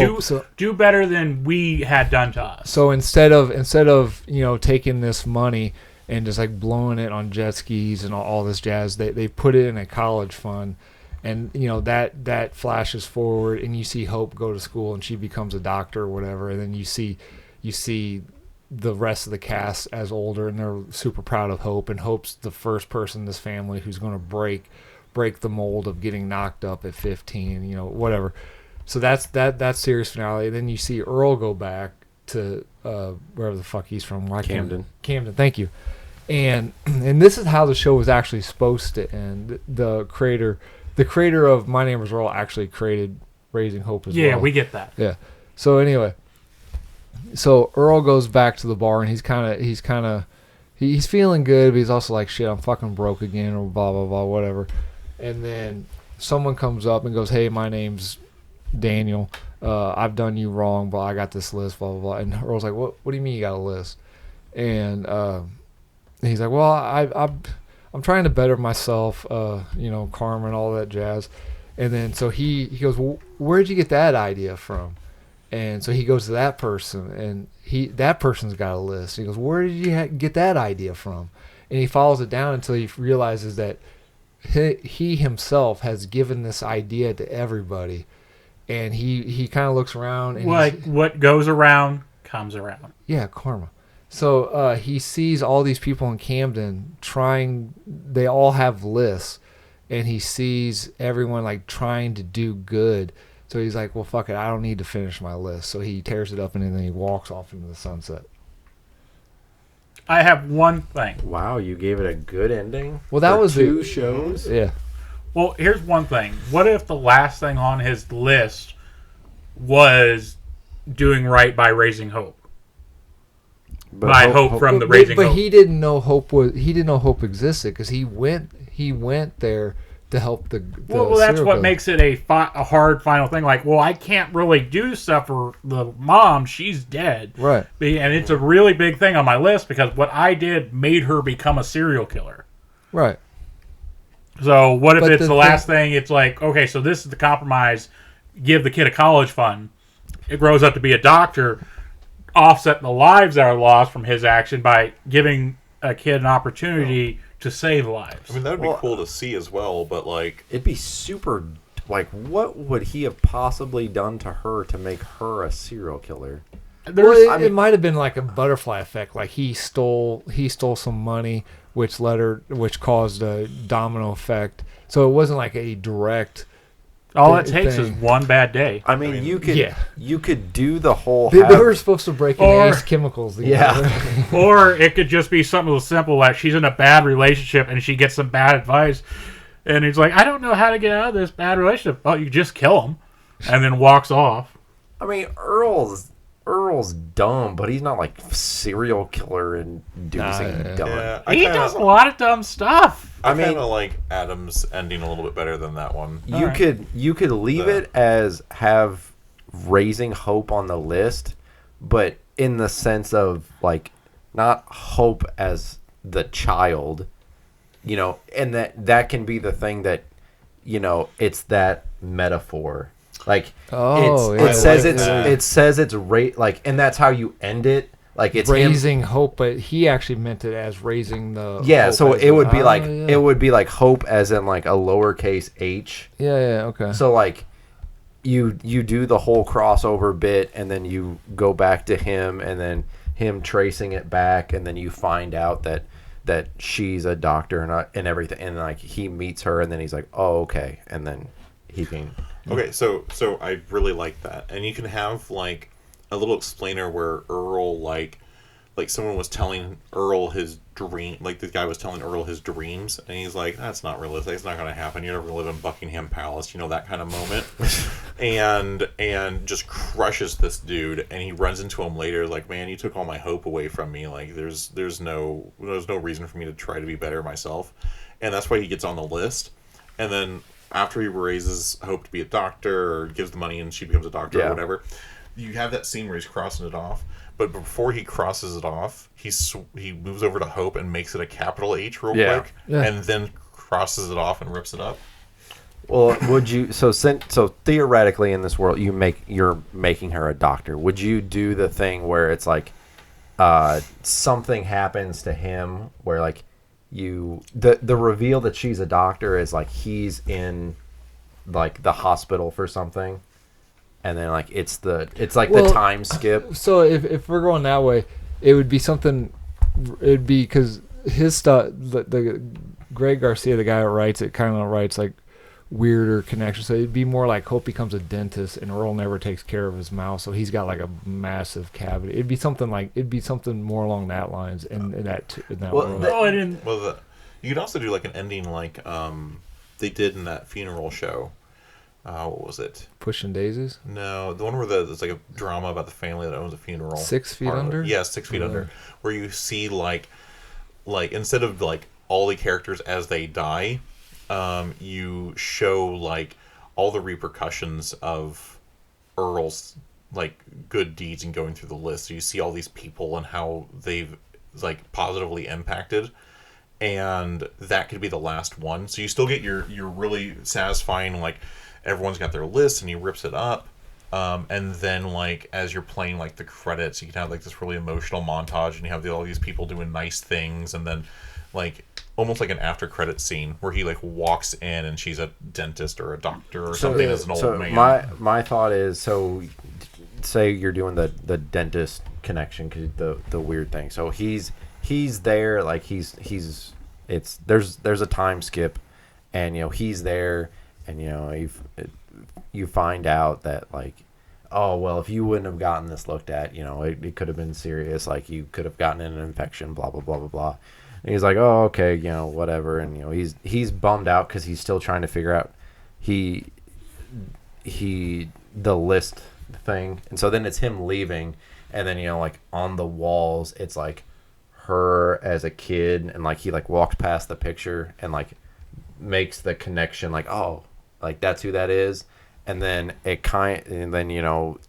Do better than we had done to us. So instead of taking this money and just like blowing it on jet skis and all this jazz, they put it in a college fund, and that flashes forward, and you see Hope go to school and she becomes a doctor or whatever, and then you see the rest of the cast as older, and they're super proud of Hope, and Hope's the first person in this family who's going to break the mold of getting knocked up at 15, whatever. So that's that series finale. And then you see Earl go back to wherever the fuck he's from. Camden. Camden, thank you. And this is how the show was actually supposed to end. The creator of My Name is Earl actually created Raising Hope as well. Yeah, we get that. Yeah. So anyway, so Earl goes back to the bar, and he's feeling good, but he's also like, shit, I'm fucking broke again, or blah blah blah, whatever. And then someone comes up and goes, hey, my name's Daniel. I've done you wrong, but I got this list, blah, blah, blah. And Earl's like, what do you mean you got a list? And he's like, well, I'm trying to better myself, karma and all that jazz. And then so he goes, well, where'd you get that idea from? And so he goes to that person, and that person's got a list. He goes, where did you get that idea from? And he follows it down until he realizes that he himself has given this idea to everybody, and he kind of looks around, and what goes around comes around. Yeah, karma. So he sees all these people in Camden they all have lists, and he sees everyone like trying to do good. So he's like, well, fuck it, I don't need to finish my list. So he tears it up, and then he walks off into the sunset. I have one thing. Wow, you gave it a good ending. Well, that was 2 shows. Yeah. Well, here's one thing. What if the last thing on his list was doing right by Raising Hope? Hope from the Raising Hope. But he didn't know Hope existed, because he went there to help the well, that's what makes it a hard final thing. Like, well, I can't really do stuff for the mom. She's dead. Right. And it's a really big thing on my list, because what I did made her become a serial killer. Right. So what if it's the last thing? It's like, okay, so this is the compromise. Give the kid a college fund. It grows up to be a doctor. Offset the lives that are lost from his action by giving a kid an opportunity to save lives. I mean, that would be cool to see as well, but like, it'd be super. Like, what would he have possibly done to her to make her a serial killer? It might have been like a butterfly effect. Like he stole some money, which caused a domino effect. So it wasn't like a direct. All it takes is one bad day. I mean, you could do the whole. They were supposed to break in Ace Chemicals. Yeah. Or it could just be something simple, like she's in a bad relationship and she gets some bad advice, and he's like, I don't know how to get out of this bad relationship. Oh, you just kill him, and then walks off. I mean, Earl's dumb, but he's not like serial killer inducing dumb. Yeah, he does a lot of dumb stuff. I kind of like Adam's ending a little bit better than that one. You could leave it as have Raising Hope on the list, but in the sense of like not Hope as the child, and that can be the thing that it's that metaphor. Like it says it's like, and that's how you end it. Like it's Raising Hope, but he actually meant it as raising the. Yeah, hope so it would be like yeah. it would be like Hope as in like a lowercase h. Yeah, okay. So like you do the whole crossover bit, and then you go back to him, and then him tracing it back, and then you find out that she's a doctor and everything, and like he meets her, and then he's like, oh, okay, and then he can. Okay, so I really like that, and you can have like a little explainer where Earl like someone was telling Earl his dream, like the guy was telling Earl his dreams, and he's like, that's not realistic, it's not going to happen, you're never going to live in Buckingham Palace, that kind of moment. and just crushes this dude, and he runs into him later like, man, you took all my hope away from me, like there's no reason for me to try to be better myself. And that's why he gets on the list. And then after he raises Hope to be a doctor, or gives the money and she becomes a doctor or whatever, you have that scene where he's crossing it off. But before he crosses it off, he moves over to Hope and makes it a capital H real quick, and then crosses it off and rips it up. Well, would you? So theoretically, in this world, you're making her a doctor. Would you do the thing where it's like, something happens to him where like the reveal that she's a doctor is like he's in like the hospital for something. And then, like, it's like the time skip. So if we're going that way, it would be something. It'd be because his stuff. The Greg Garcia, the guy that writes it, kind of writes like weirder connections. So it'd be more like Hope becomes a dentist, and Earl never takes care of his mouth, so he's got like a massive cavity. It'd be something more along that lines. In that world. I didn't. Well, you could also do like an ending like they did in that funeral show. What was it? Pushing Daisies? No, the one where there's like a drama about the family that owns a funeral. 6 Feet Under? Yeah, 6 Feet Under. Where you see like instead of like all the characters as they die, you show like all the repercussions of Earl's like good deeds and going through the list. So you see all these people and how they've like positively impacted. And that could be the last one. So you still get your really satisfying like everyone's got their list and he rips it up, and then like as you're playing like the credits, you can have like this really emotional montage and you have all these people doing nice things, and then like almost like an after credit scene where he like walks in and she's a dentist or a doctor or something as an old man. My thought is, so say you're doing the dentist connection, cause the weird thing, so he's there, like there's a time skip, and he's there. And you find out that like, oh well, if you wouldn't have gotten this looked at, it could have been serious. Like you could have gotten an infection, blah blah blah blah blah. And he's like, oh okay, whatever. And he's bummed out because he's still trying to figure out the list thing. And so then it's him leaving, and then like on the walls it's like her as a kid, and like he like walks past the picture and like makes the connection like, oh, like that's who that is. And then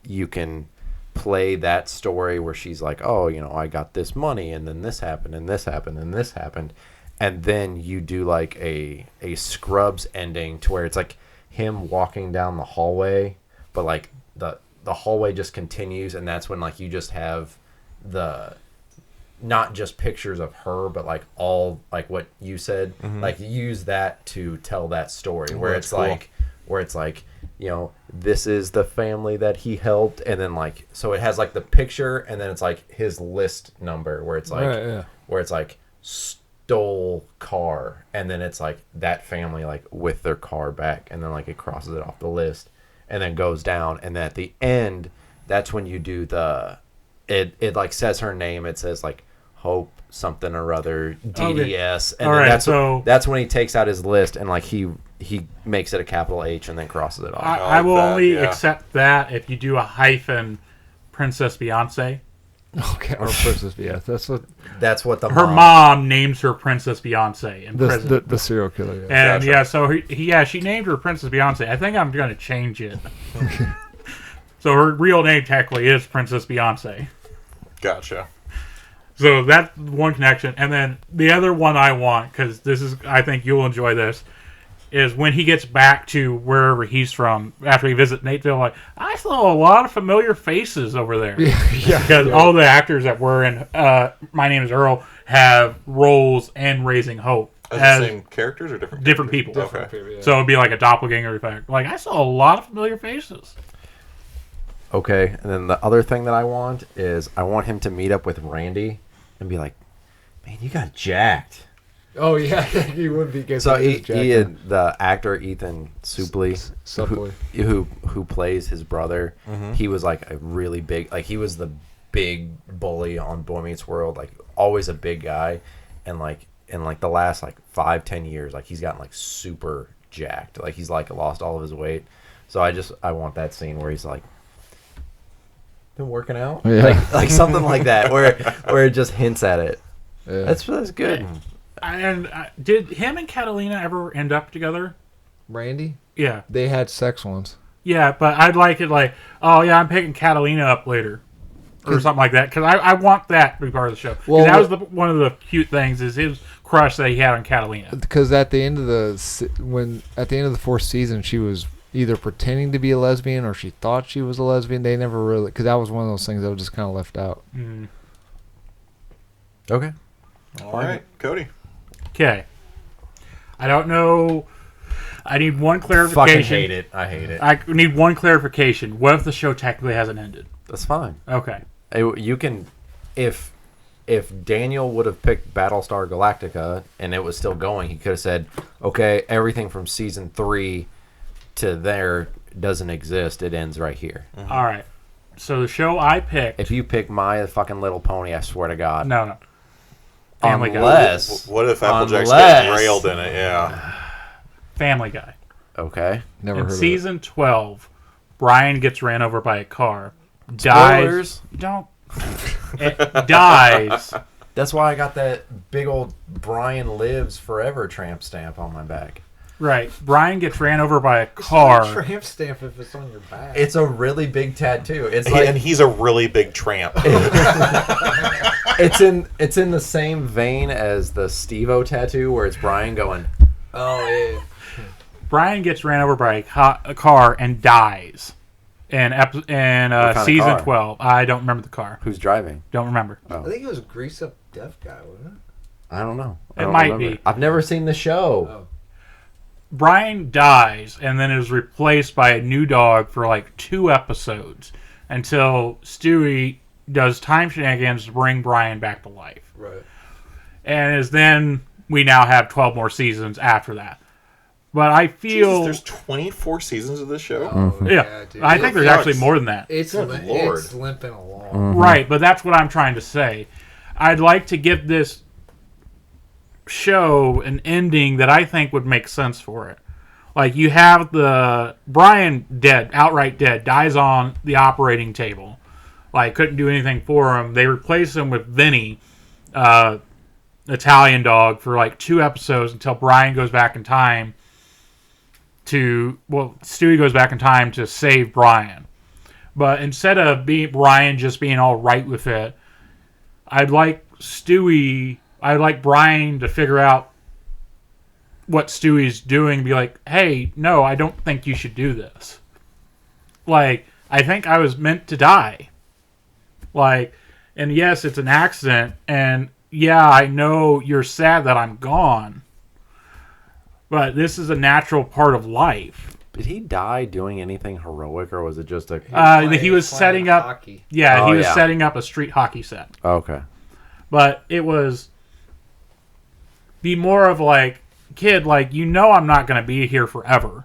you can play that story where she's like, oh, I got this money, and then this happened, and this happened, and this happened. And then you do like a Scrubs ending to where it's like him walking down the hallway, but like the hallway just continues, and that's when like you just have not just pictures of her, but like all like what you said, like use that to tell that story where it's cool. where it's like, this is the family that he helped, and then like, so it has like the picture, and then it's like his list number where it's like, where it's like stole car, and then it's like that family like with their car back, and then like it crosses it off the list, and then goes down, and then at the end, that's when you do it like says her name, it says like Hope something or other, DDS, and then that's when he takes out his list, and like he makes it a capital H and then crosses it off. I will only accept that if you do a hyphen Princess Beyonce. Okay, or Princess Beyonce. That's what her mom names her Princess Beyonce in prison. The serial killer. Yeah. And so she named her Princess Beyonce. I think I'm going to change it. So her real name technically is Princess Beyonce. Gotcha. So that's one connection. And then the other one I want, because I think you'll enjoy this, is when he gets back to wherever he's from after he visits Nateville, like, I saw a lot of familiar faces over there. Because all the actors that were in My Name is Earl have roles and Raising Hope. As the same characters or different people? Okay. People. So it'd be like a doppelganger effect. Like, I saw a lot of familiar faces. Okay, and then the other thing that I want is I want him to meet up with Randy and be like, man, you got jacked. Oh yeah, he would be good. So for his jacket. the actor Ethan Suplee, Suplee. who plays his brother, he was like a really big, like he was the big bully on Boy Meets World, like always a big guy, and like in like the last like 5-10 years, like he's gotten like super jacked, like he's like lost all of his weight. So I want that scene where he's like been working out, like something like that, where it just hints at it. Yeah. That's good. And did him and Catalina ever end up together? Randy, Yeah. they had sex once. Yeah, but I'd like it like, oh yeah, I'm picking Catalina up later. Or something like that. Because I want that to be part of the show. Well, that was one of the cute things is his crush that he had on Catalina. Because at the end of the fourth season, she was either pretending to be a lesbian or she thought she was a lesbian. They never really, because that was one of those things that was just kind of left out. Mm. Okay. All right, Cody. Okay. I don't know. I need one clarification. Fucking hate it. I hate it. I need one clarification. What if the show technically hasn't ended? That's fine. Okay. You can, if Daniel would have picked Battlestar Galactica and it was still going, he could have said, okay, everything from season 3 to there doesn't exist. It ends right here. Mm-hmm. All right. So the show I picked. If you pick My Fucking Little Pony, I swear to God. No. Family Unless. What if Applejack's getting railed in it? Yeah. Guy. Family Guy. Okay. Never In heard season 12, Brian gets ran over by a car. Dies. Spoilers. Don't. It dies. That's why I got that big old Brian Lives Forever tramp stamp on my back. Right. Brian gets ran over by a car. tramp stamp if it's on your back. It's a really big tattoo. It's like, And he's a really big tramp. it's in the same vein as the Steve-O tattoo where it's Brian going, Oh yeah. Brian gets ran over by a car and dies. In kind of season car? 12. I don't remember the car. who's driving? Don't remember. I think it was Grease Up Deaf Guy, wasn't it? I don't know. It might be. I've never seen the show. Oh. Brian dies and then is replaced by a new dog for like 2 episodes until Stewie does time shenanigans to bring Brian back to life. Right. And then we now have 12 more seasons after that. But I feel... Jesus, there's 24 seasons of this show? yeah, dude. I think there's actually more than that. It's Good Lord. it's limping along. Right, but that's what I'm trying to say. I'd like to give this show an ending that I think would make sense for it. Like, you have the Brian dead, outright dead, dies on the operating table. Like, couldn't do anything for him. They replace him with Vinny, Italian dog, for like 2 episodes until Brian goes back in time Stewie goes back in time to save Brian. But instead of Brian just being all right with it, I'd like Brian to figure out what Stewie's doing and be like, hey, no, I don't think you should do this. Like, I think I was meant to die. Like, and yes, it's an accident, and yeah, I know you're sad that I'm gone, but this is a natural part of life. Did he die doing anything heroic, or was it just a... He was setting up... Hockey. Yeah, Oh, he was yeah. setting up a street hockey set. Okay. But it was... Be more of like, kid, like, you know I'm not going to be here forever.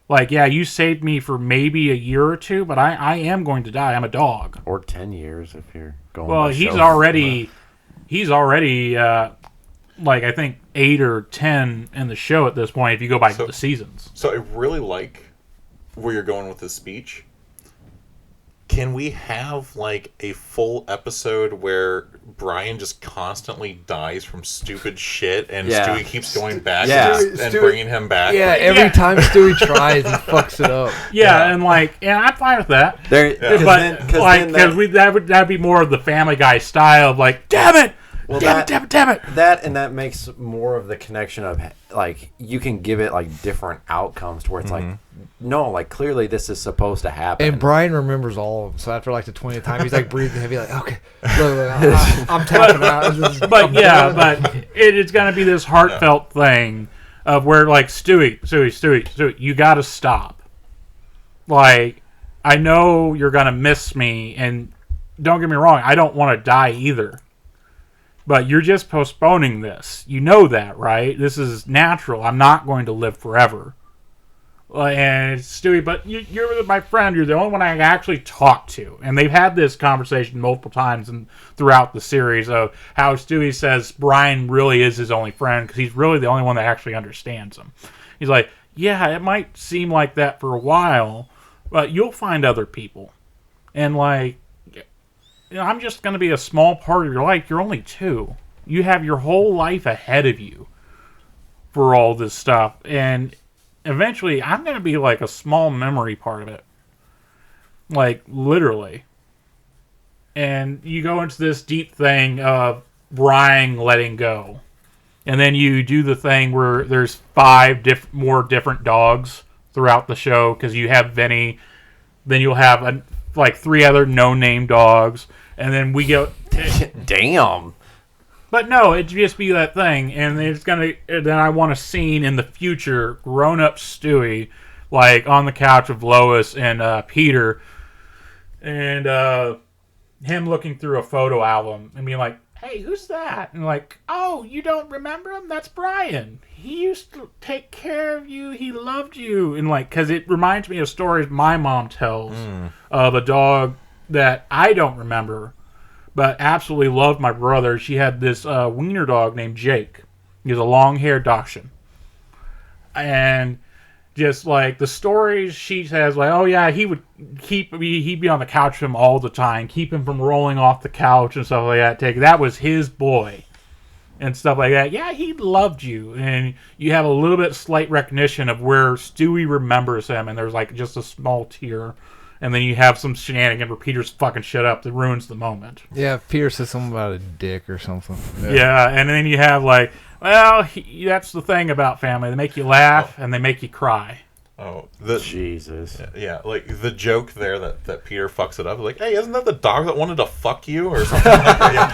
Like, yeah, you saved me for maybe a year or 2, but I am going to die. I'm a dog. Or 10 years if you're going... Well, by he's show. already, like, I think 8 or 10 in the show at this point, if you go by the seasons. So I really like where you're going with this speech. Can we have, like, a full episode where Brian just constantly dies from stupid shit and Yeah. Stewie keeps going back Yeah. and bringing him back? Yeah, every time Stewie tries, he fucks it up. Yeah, and like, and I'm fine with that. There, Yeah. But like, because that'd be more of the Family Guy style of like, damn it, damn it. that makes more of the connection of, like, you can give it, like, different outcomes to where it's like, no, like, clearly this is supposed to happen. And Brian remembers all of them. So after like the 20th time, he's like breathing heavy, like, okay, look, I'm tapping out. But yeah, but it's gonna be this heartfelt thing of where like Stewie, you gotta stop. Like, I know you're gonna miss me, and don't get me wrong, I don't want to die either. but you're just postponing this. You know that, right? This is natural. I'm not going to live forever. And Stewie, but you're my friend. You're the only one I actually talk to. And they've had this conversation multiple times throughout the series of how Stewie says Brian really is his only friend because he's really the only one that actually understands him. He's like, yeah, it might seem like that for a while, but you'll find other people. And like, I'm just going to be a small part of your life. You're only 2. You have your whole life ahead of you for all this stuff. And eventually, I'm going to be like a small memory part of it. Like, literally. And you go into this deep thing of Brian letting go. And then you do the thing where there's 5 more different dogs throughout the show. Because you have Vinny. Then you'll have like 3 other no-name dogs. And then we go... Damn. But no, it'd just be that thing, and it's gonna. Then I want a scene in the future, grown-up Stewie, like on the couch with Lois and Peter, and him looking through a photo album and being like, "Hey, who's that?" And like, "Oh, you don't remember him? That's Brian. He used to take care of you. He loved you." And like, because it reminds me of stories my mom tells of a dog that I don't remember, but absolutely loved my brother. She had this wiener dog named Jake. He was a long-haired Dachshund. And just like the stories she says, like, oh yeah, he'd be on the couch with him all the time, keep him from rolling off the couch and stuff like that. That was his boy and stuff like that. Yeah, he loved you. And you have a little bit slight recognition of where Stewie remembers him, and there's like just a small tear. And then you have some shenanigan where Peter's fucking shit up that ruins the moment. Yeah, Peter says something about a dick or something. Yeah, and then you have like, well, that's the thing about family. They make you laugh and they make you cry. Oh, Jesus. Yeah, like the joke there that Peter fucks it up. Like, hey, isn't that the dog that wanted to fuck you or something like that?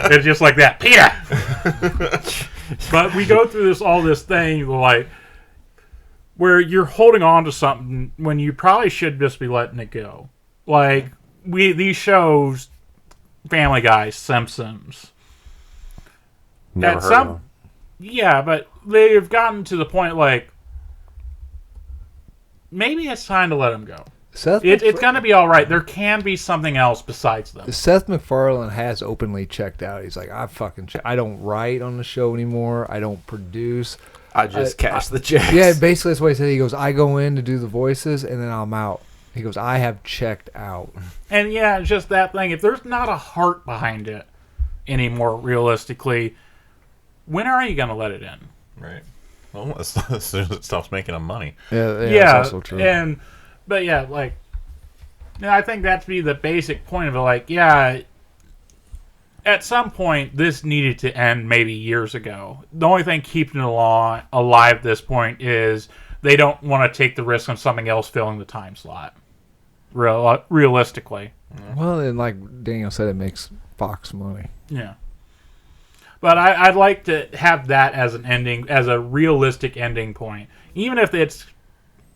Peter! It's just like that. Peter! But we go through all this thing like, where you're holding on to something when you probably should just be letting it go. Like, these shows, Family Guy, Simpsons. Never heard of them. Yeah, but they've gotten to the point, like, maybe it's time to let them go. It's going to be all right. There can be something else besides them. Seth MacFarlane has openly checked out. He's like, I don't write on the show anymore. I don't produce. I just cash the checks. Yeah, basically that's what he said. He goes, I go in to do the voices, and then I'm out. He goes, I have checked out. And yeah, it's just that thing. If there's not a heart behind it anymore, realistically, when are you going to let it in? Right. Well, as soon as it stops making them money. Yeah, that's also true. But yeah, like, I think that'd be the basic point of it. Like, yeah, at some point, this needed to end maybe years ago. The only thing keeping it alive at this point is they don't want to take the risk on something else filling the time slot. Realistically. Well, and like Daniel said, it makes Fox money. Yeah. But I'd like to have that as an ending, as a realistic ending point. Even if it's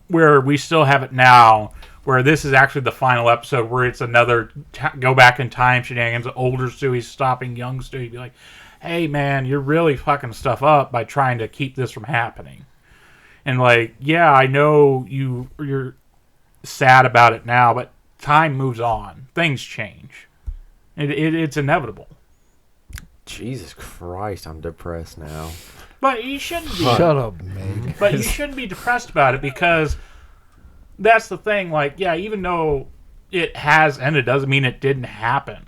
where we still have it now, where this is actually the final episode, where it's another go back in time shenanigans, older Stewie stopping young Stewie, be like, hey man, you're really fucking stuff up by trying to keep this from happening. And like, yeah, I know you're sad about it now, but time moves on. Things change. It's inevitable. Jesus Christ, I'm depressed now. But you shouldn't be. Shut up, Meg. But you shouldn't be depressed about it, because that's the thing. Like, yeah, even though it has ended, doesn't mean it didn't happen.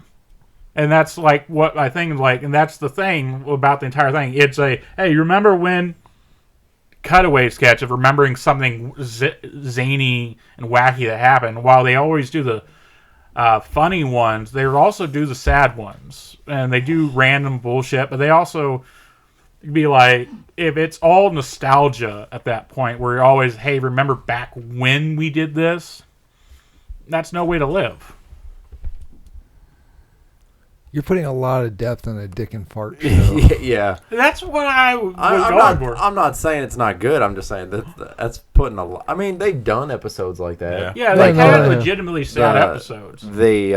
And that's like what I think. Like, and that's the thing about the entire thing. It's a, hey, you remember when? Cutaway sketch of remembering something zany and wacky that happened. While they always do the funny ones, they also do the sad ones, and they do random bullshit. But they also be like, if it's all nostalgia at that point, where you're always, hey, remember back when we did this? That's no way to live. You're putting a lot of depth in a dick and fart show. Yeah. That's what I was I'm going for. not saying it's not good. I'm just saying that's putting a lot. I mean, they've done episodes like that. Yeah, they No, had no, yeah. legitimately sad episodes. The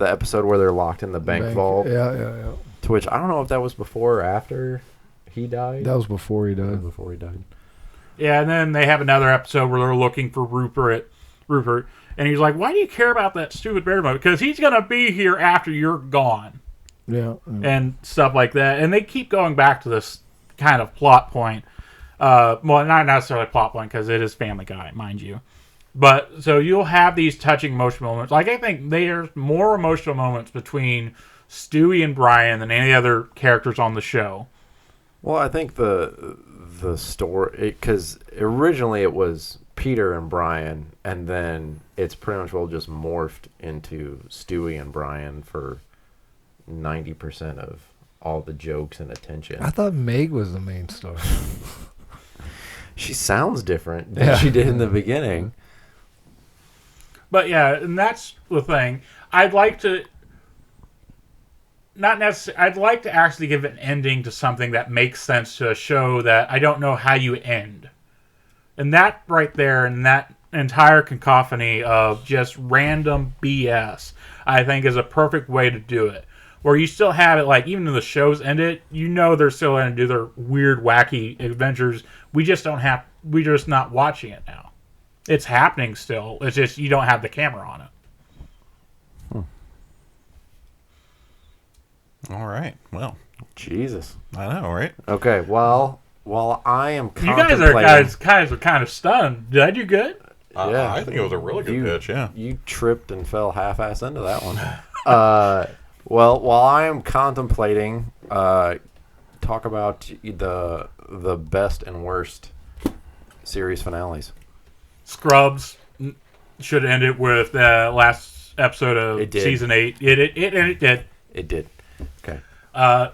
episode where they're locked in the bank vault. Yeah. To which I don't know if that was before or after he died. That was before he died. Before he died. Yeah, and then they have another episode where they're looking for Rupert, and he's like, "Why do you care about that stupid bear monkey? Because he's gonna be here after you're gone." Yeah. And stuff like that. And they keep going back to this kind of plot point. Well, not necessarily plot point, because it is Family Guy, mind you. But, so you'll have these touching emotional moments. Like, I think there's more emotional moments between Stewie and Brian than any other characters on the show. Well, I think the story, because originally it was Peter and Brian, and then it's pretty much well just morphed into Stewie and Brian for 90% of all the jokes and attention. I thought Meg was the main star. She sounds different than she did in the beginning. But yeah, and that's the thing. I'd like to I'd like to actually give an ending to something that makes sense to a show that I don't know how you end. And that right there, and that entire cacophony of just random BS, I think is a perfect way to do it. Where you still have it, like, even if the show's ended, you know they're still going to do their weird, wacky adventures. We're just not watching it now. It's happening still. It's just you don't have the camera on it. All right. Well, Jesus. I know, right? Okay, well, while I am You guys are kind of stunned. Did I do good? Yeah. I think it was a really good pitch, yeah. You tripped and fell half-ass into that one. Well, while I am contemplating, talk about the best and worst series finales. Scrubs should end it with the last episode of season 8. It did. It did. Okay.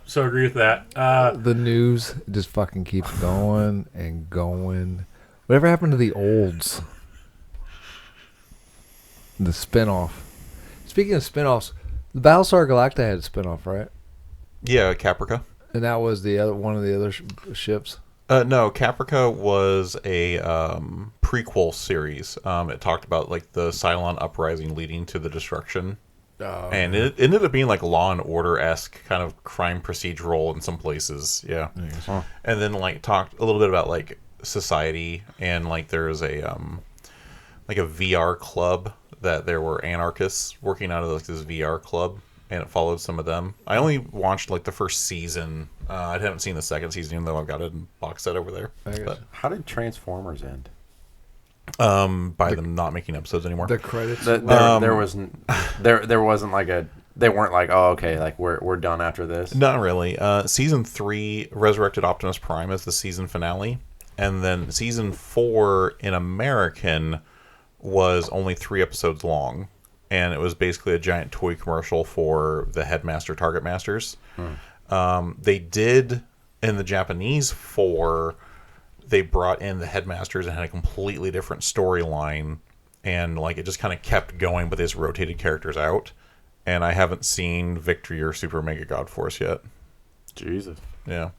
So agree with that. The news just fucking keeps going and going. Whatever happened to the olds? The spinoff. Speaking of spinoffs, the Battlestar Galactica had a spinoff, right? Yeah, Caprica. And that was the other one of the other ships. No, Caprica was a prequel series. It talked about like the Cylon uprising leading to the destruction, and it ended up being like Law and Order-esque kind of crime procedural in some places. Yeah, and then like talked a little bit about like society, and like there's a like a VR club that there were anarchists working out of like this VR club, and it followed some of them. I only watched like the first season. I haven't seen the second season, even though I've got a box set over there. But, how did Transformers end? By them not making episodes anymore. The credits. There wasn't like a. They weren't like, oh, okay, like we're done after this. Not really. Season 3 resurrected Optimus Prime as the season finale, and then season 4 in American was only 3 episodes long, and it was basically a giant toy commercial for the Headmaster Target Masters. They did in the Japanese 4. They brought in the Headmasters and had a completely different storyline, and like it just kind of kept going, but they just rotated characters out. And I haven't seen Victory or Super Mega God Force yet. Jesus. Yeah.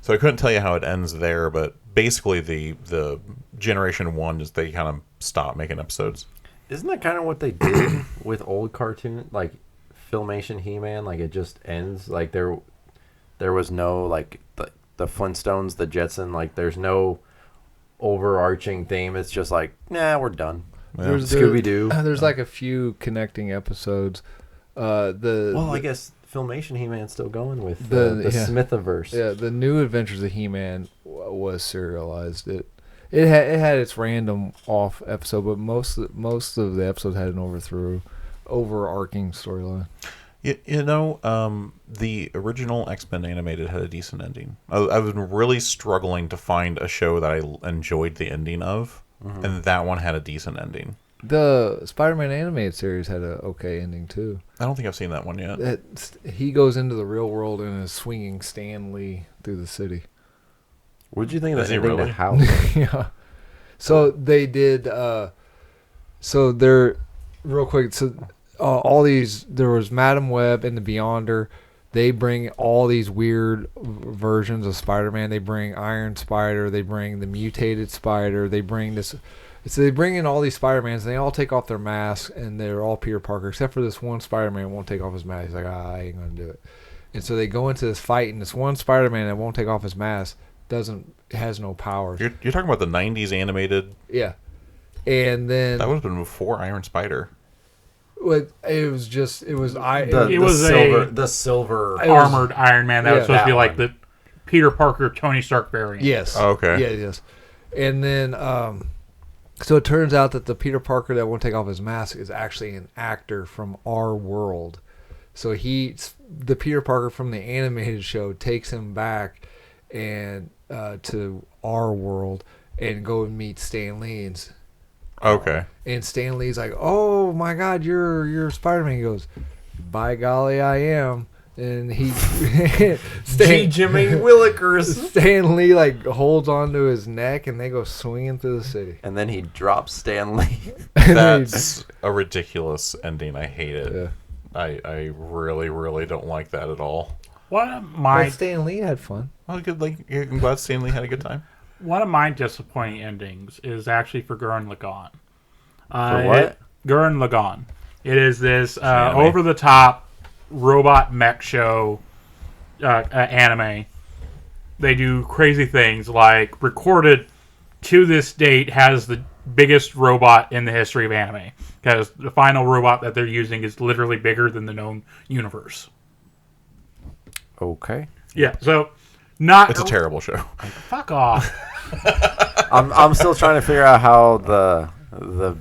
So I couldn't tell you how it ends there, but basically the Generation 1 is they kind of stopped making episodes. Isn't that kind of what they did with old cartoon, like Filmation He-Man? Like it just ends. Like there was no like the Flintstones, the Jetson. Like there's no overarching theme. It's just like, nah, we're done. Yeah. Scooby-Doo. There's like a few connecting episodes. I guess Filmation He-Man's still going with the Smithiverse. Yeah, the New Adventures of He-Man was serialized. It had its random off episode, but most of the episodes had an overarching storyline. You know, the original X-Men animated had a decent ending. I've been really struggling to find a show that I enjoyed the ending of, and that one had a decent ending. The Spider-Man animated series had a okay ending too. I don't think I've seen that one yet. He goes into the real world and is swinging Stan Lee through the city. What did you think of Is the he ending really? to House? Yeah. So they did. So they're real quick. So all these. There was Madam Web and the Beyonder. They bring all these weird versions of Spider-Man. They bring Iron Spider. They bring the mutated Spider. They bring this. So they bring in all these Spider-Mans, and they all take off their masks, and they're all Peter Parker, except for this one Spider-Man won't take off his mask. He's like, I ain't going to do it. And so they go into this fight, and this one Spider-Man that won't take off his mask has no powers. You're talking about the 90s animated? Yeah. And then... That would have been before Iron Spider. The silver armored Iron Man that was supposed to be like the Peter Parker Tony Stark variant. Yes. Oh, okay. Yeah, yes. And then... So it turns out that the Peter Parker that won't take off his mask is actually an actor from our world. So the Peter Parker from the animated show takes him back and to our world and go and meet Stan Lee. Okay. And Stan Lee's like, "Oh my God, you're Spider-Man." He goes, "By golly, I am." And he Jimmy Willikers. Stan Lee like holds onto his neck, and they go swinging through the city. And then he drops Stan Lee. That's a ridiculous ending. I hate it. Yeah. I really, really don't like that at all. But Stan Lee had fun. Well, good. I'm glad Stan Lee had a good time. One of my disappointing endings is actually for Gurren Lagann. For what? Gurren Lagann. It is this over-the-top robot mech show anime. They do crazy things like recorded to this date has the biggest robot in the history of anime because the final robot that they're using is literally bigger than the known universe. Okay. Yeah, so not It's a terrible show. fuck off. I'm still trying to figure out how the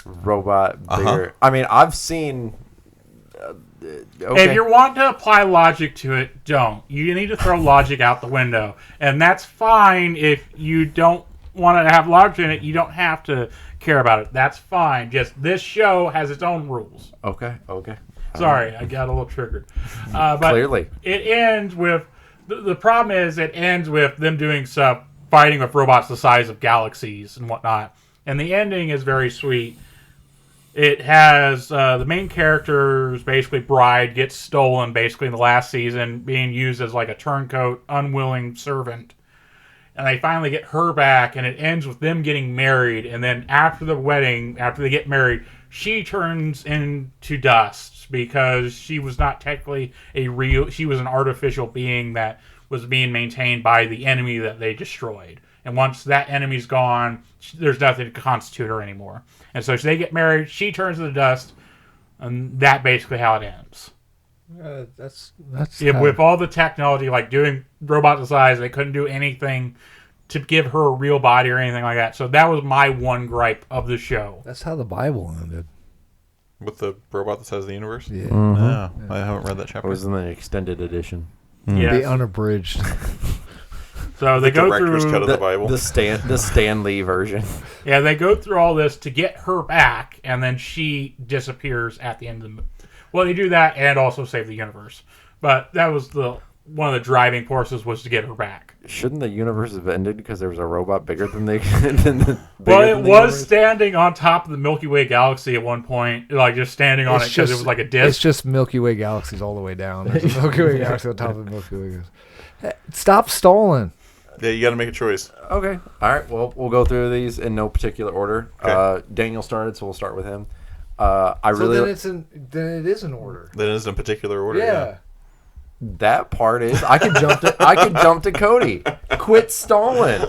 robot bigger. I mean, I've seen. Okay. If you're wanting to apply logic to it, don't. You need to throw logic out the window. And that's fine if you don't want to have logic in it. You don't have to care about it. That's fine. Just this show has its own rules. Okay. Sorry, I got a little triggered. But Clearly. It ends with... The problem is it ends with them doing stuff, fighting with robots the size of galaxies and whatnot. And the ending is very sweet. It has the main character's basically bride gets stolen basically in the last season, being used as like a turncoat, unwilling servant. And they finally get her back, and it ends with them getting married. And then after the wedding, after they get married, she turns into dust because she was not technically she was an artificial being that was being maintained by the enemy that they destroyed. And once that enemy's gone, there's nothing to constitute her anymore. And so they get married, she turns to the dust, and that's basically how it ends. That's With all the technology, like doing robot the size, they couldn't do anything to give her a real body or anything like that. So that was my one gripe of the show. That's how the Bible ended. With the robot that says the universe? Yeah. No, I haven't read that chapter. It was in the extended edition. Yes. The unabridged. So they go director's through cut of the Bible. The Stan Lee version. Yeah, they go through all this to get her back, and then she disappears at the end of the... Well, they do that and also save the universe. But that was one of the driving forces was to get her back. Shouldn't the universe have ended because there was a robot bigger than the Well, it was standing on top of the Milky Way galaxy at one point, like just standing on it because it was like a disc. It's just Milky Way galaxies all the way down. There's a Milky Way galaxy on top of the Milky Way galaxy. Stop stalling. Yeah, you got to make a choice. Okay. All right. Well, we'll go through these in no particular order. Okay. Daniel started, so we'll start with him. Then it is in order. Then it's in particular order. Yeah. That part is I could jump to Cody. Quit stalling.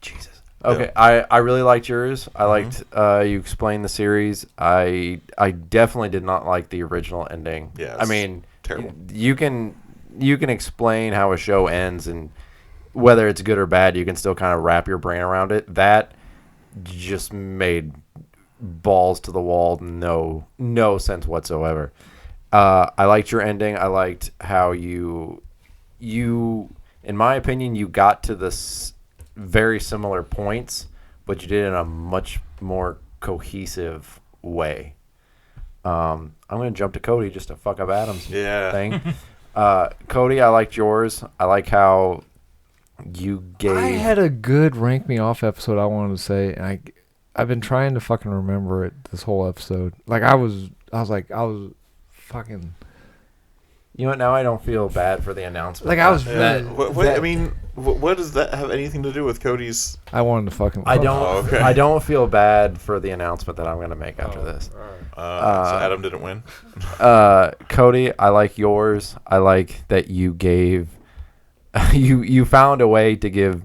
Jesus. Okay. Yeah. I really liked yours. I liked you explained the series. I definitely did not like the original ending. Yeah. I mean, terrible. You can explain how a show ends and whether it's good or bad, you can still kind of wrap your brain around it. That just made balls to the wall, no sense whatsoever. I liked your ending. I liked how you, in my opinion, you got to this very similar points, but you did it in a much more cohesive way. I'm going to jump to Cody just to fuck up Adam's thing. Cody, I liked yours. I like how you gave... I had a good rank me off episode I wanted to say, and I've been trying to fucking remember it this whole episode. Like I was fucking. You know what? Now I don't feel bad for the announcement. Like I was. What does that have anything to do with Cody's? I wanted to fucking. I don't. Oh, okay. I don't feel bad for the announcement that I'm going to make after this. So Adam didn't win. Cody, I like yours. I like that you gave. You found a way to give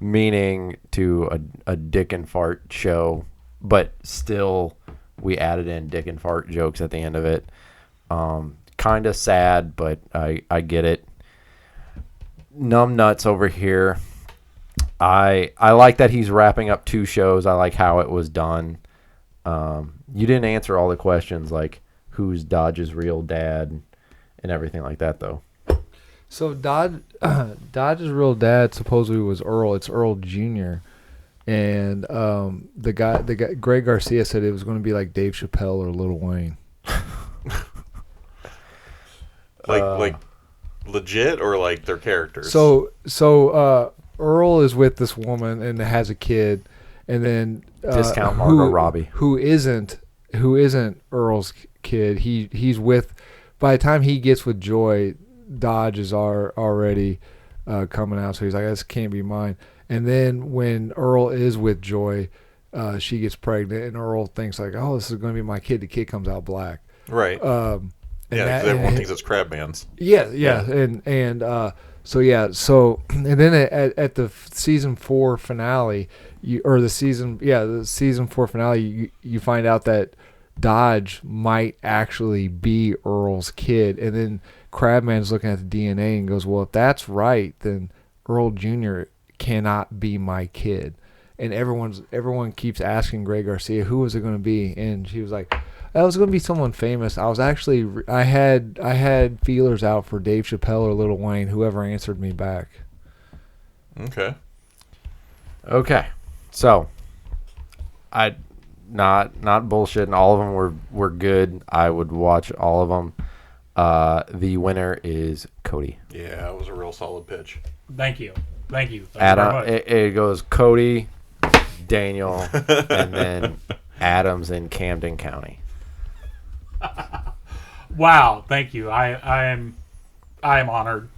meaning to a dick and fart show, but still we added in dick and fart jokes at the end of it. Kind of sad, but I get it. Numb nuts over here. I like that he's wrapping up 2 shows. I like how it was done. You didn't answer all the questions like who's Dodge's real dad and everything like that though. So Dodge's real dad supposedly was Earl. It's Earl Jr. And the guy Greg Garcia said it was going to be like Dave Chappelle or Lil Wayne. Like legit or like their characters? So Earl is with this woman and has a kid, and then Discount Margot Robbie, who isn't Earl's kid. He's with. By the time he gets with Joy, Dodge is already coming out. So he's like, this can't be mine. And then when Earl is with Joy, she gets pregnant, and Earl thinks like, oh, this is going to be my kid. The kid comes out black. Right. Yeah, because everyone thinks it's Crab Man's. Yeah. So and then at the season 4 finale, the season 4 finale, you find out that Dodge might actually be Earl's kid, and then Crabman's looking at the DNA and goes, well, if that's right, then Earl Jr. cannot be my kid. And everyone keeps asking Greg Garcia, who was it going to be? And she was like, that was going to be someone famous. I had feelers out for Dave Chappelle or Lil Wayne, whoever answered me back. Okay. So, I not bullshitting. All of them were good. I would watch all of them. The winner is Cody. Yeah, it was a real solid pitch. Thank you. Adam, it goes Cody, Daniel, and then Adams in Camden County. Wow, thank you. I am honored,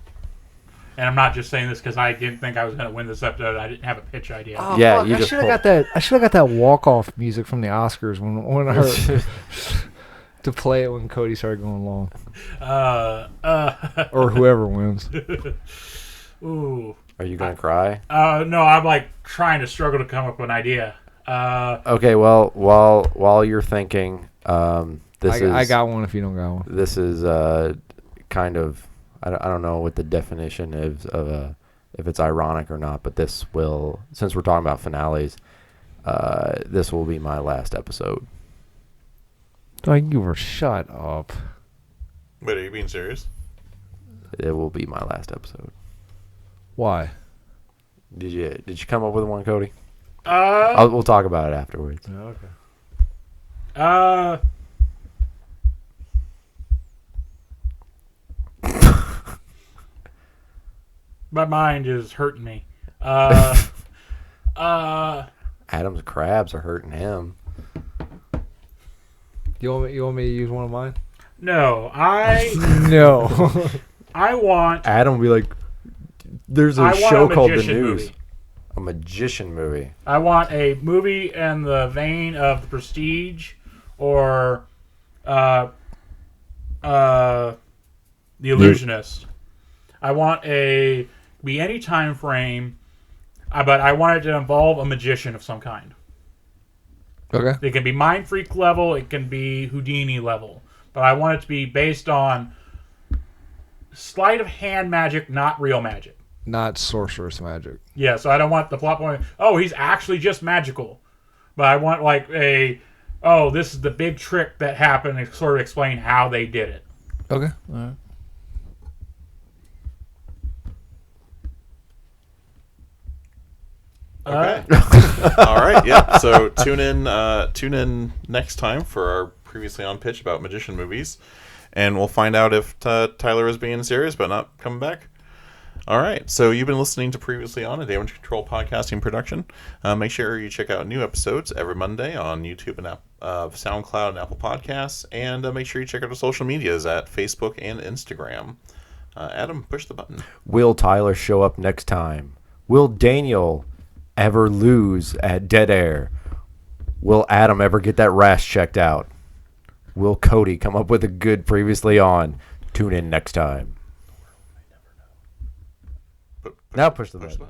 and I'm not just saying this because I didn't think I was going to win this episode. I didn't have a pitch idea. Oh, yeah, fuck, I should have got that walk-off music from the Oscars when I heard to play it when Cody started going long. Or whoever wins. Ooh. Are you gonna cry? No, I'm like trying to struggle to come up with an idea. Okay, well, while you're thinking, I got one if you don't got one. This is kind of I don't know what the definition is of if it's ironic or not, but this will, since we're talking about finales, this will be my last episode. Like, you were shut up. Wait, are you being serious? It will be my last episode. Why? Did you come up with one, Cody? We'll talk about it afterwards. Okay. My mind is hurting me. Adam's crabs are hurting him. You want me to use one of mine? No, No. I want. Adam will be like, there's a show called The News. Movie. A magician movie. I want a movie in the vein of The Prestige or The Illusionist. I want be any time frame, but I want it to involve a magician of some kind. Okay. It can be Mind Freak level, it can be Houdini level, but I want it to be based on sleight of hand magic, not real magic. Not sorceress magic. Yeah, so I don't want the plot point, oh, he's actually just magical. But I want like this is the big trick that happened and sort of explain how they did it. Okay. All right. Okay. All right. Yeah. So tune in next time for our previously on pitch about magician movies, and we'll find out if Tyler is being serious but not coming back. All right, so you've been listening to Previously On, a Damage Control podcasting production. Make sure you check out new episodes every Monday on YouTube and SoundCloud and Apple Podcasts, and make sure you check out our social medias at Facebook and Instagram. Adam, push the button. Will Tyler show up next time? Will Daniel ever lose at Dead Air? Will Adam ever get that rash checked out? Will Cody come up with a good Previously On? Tune in next time. Now push the button.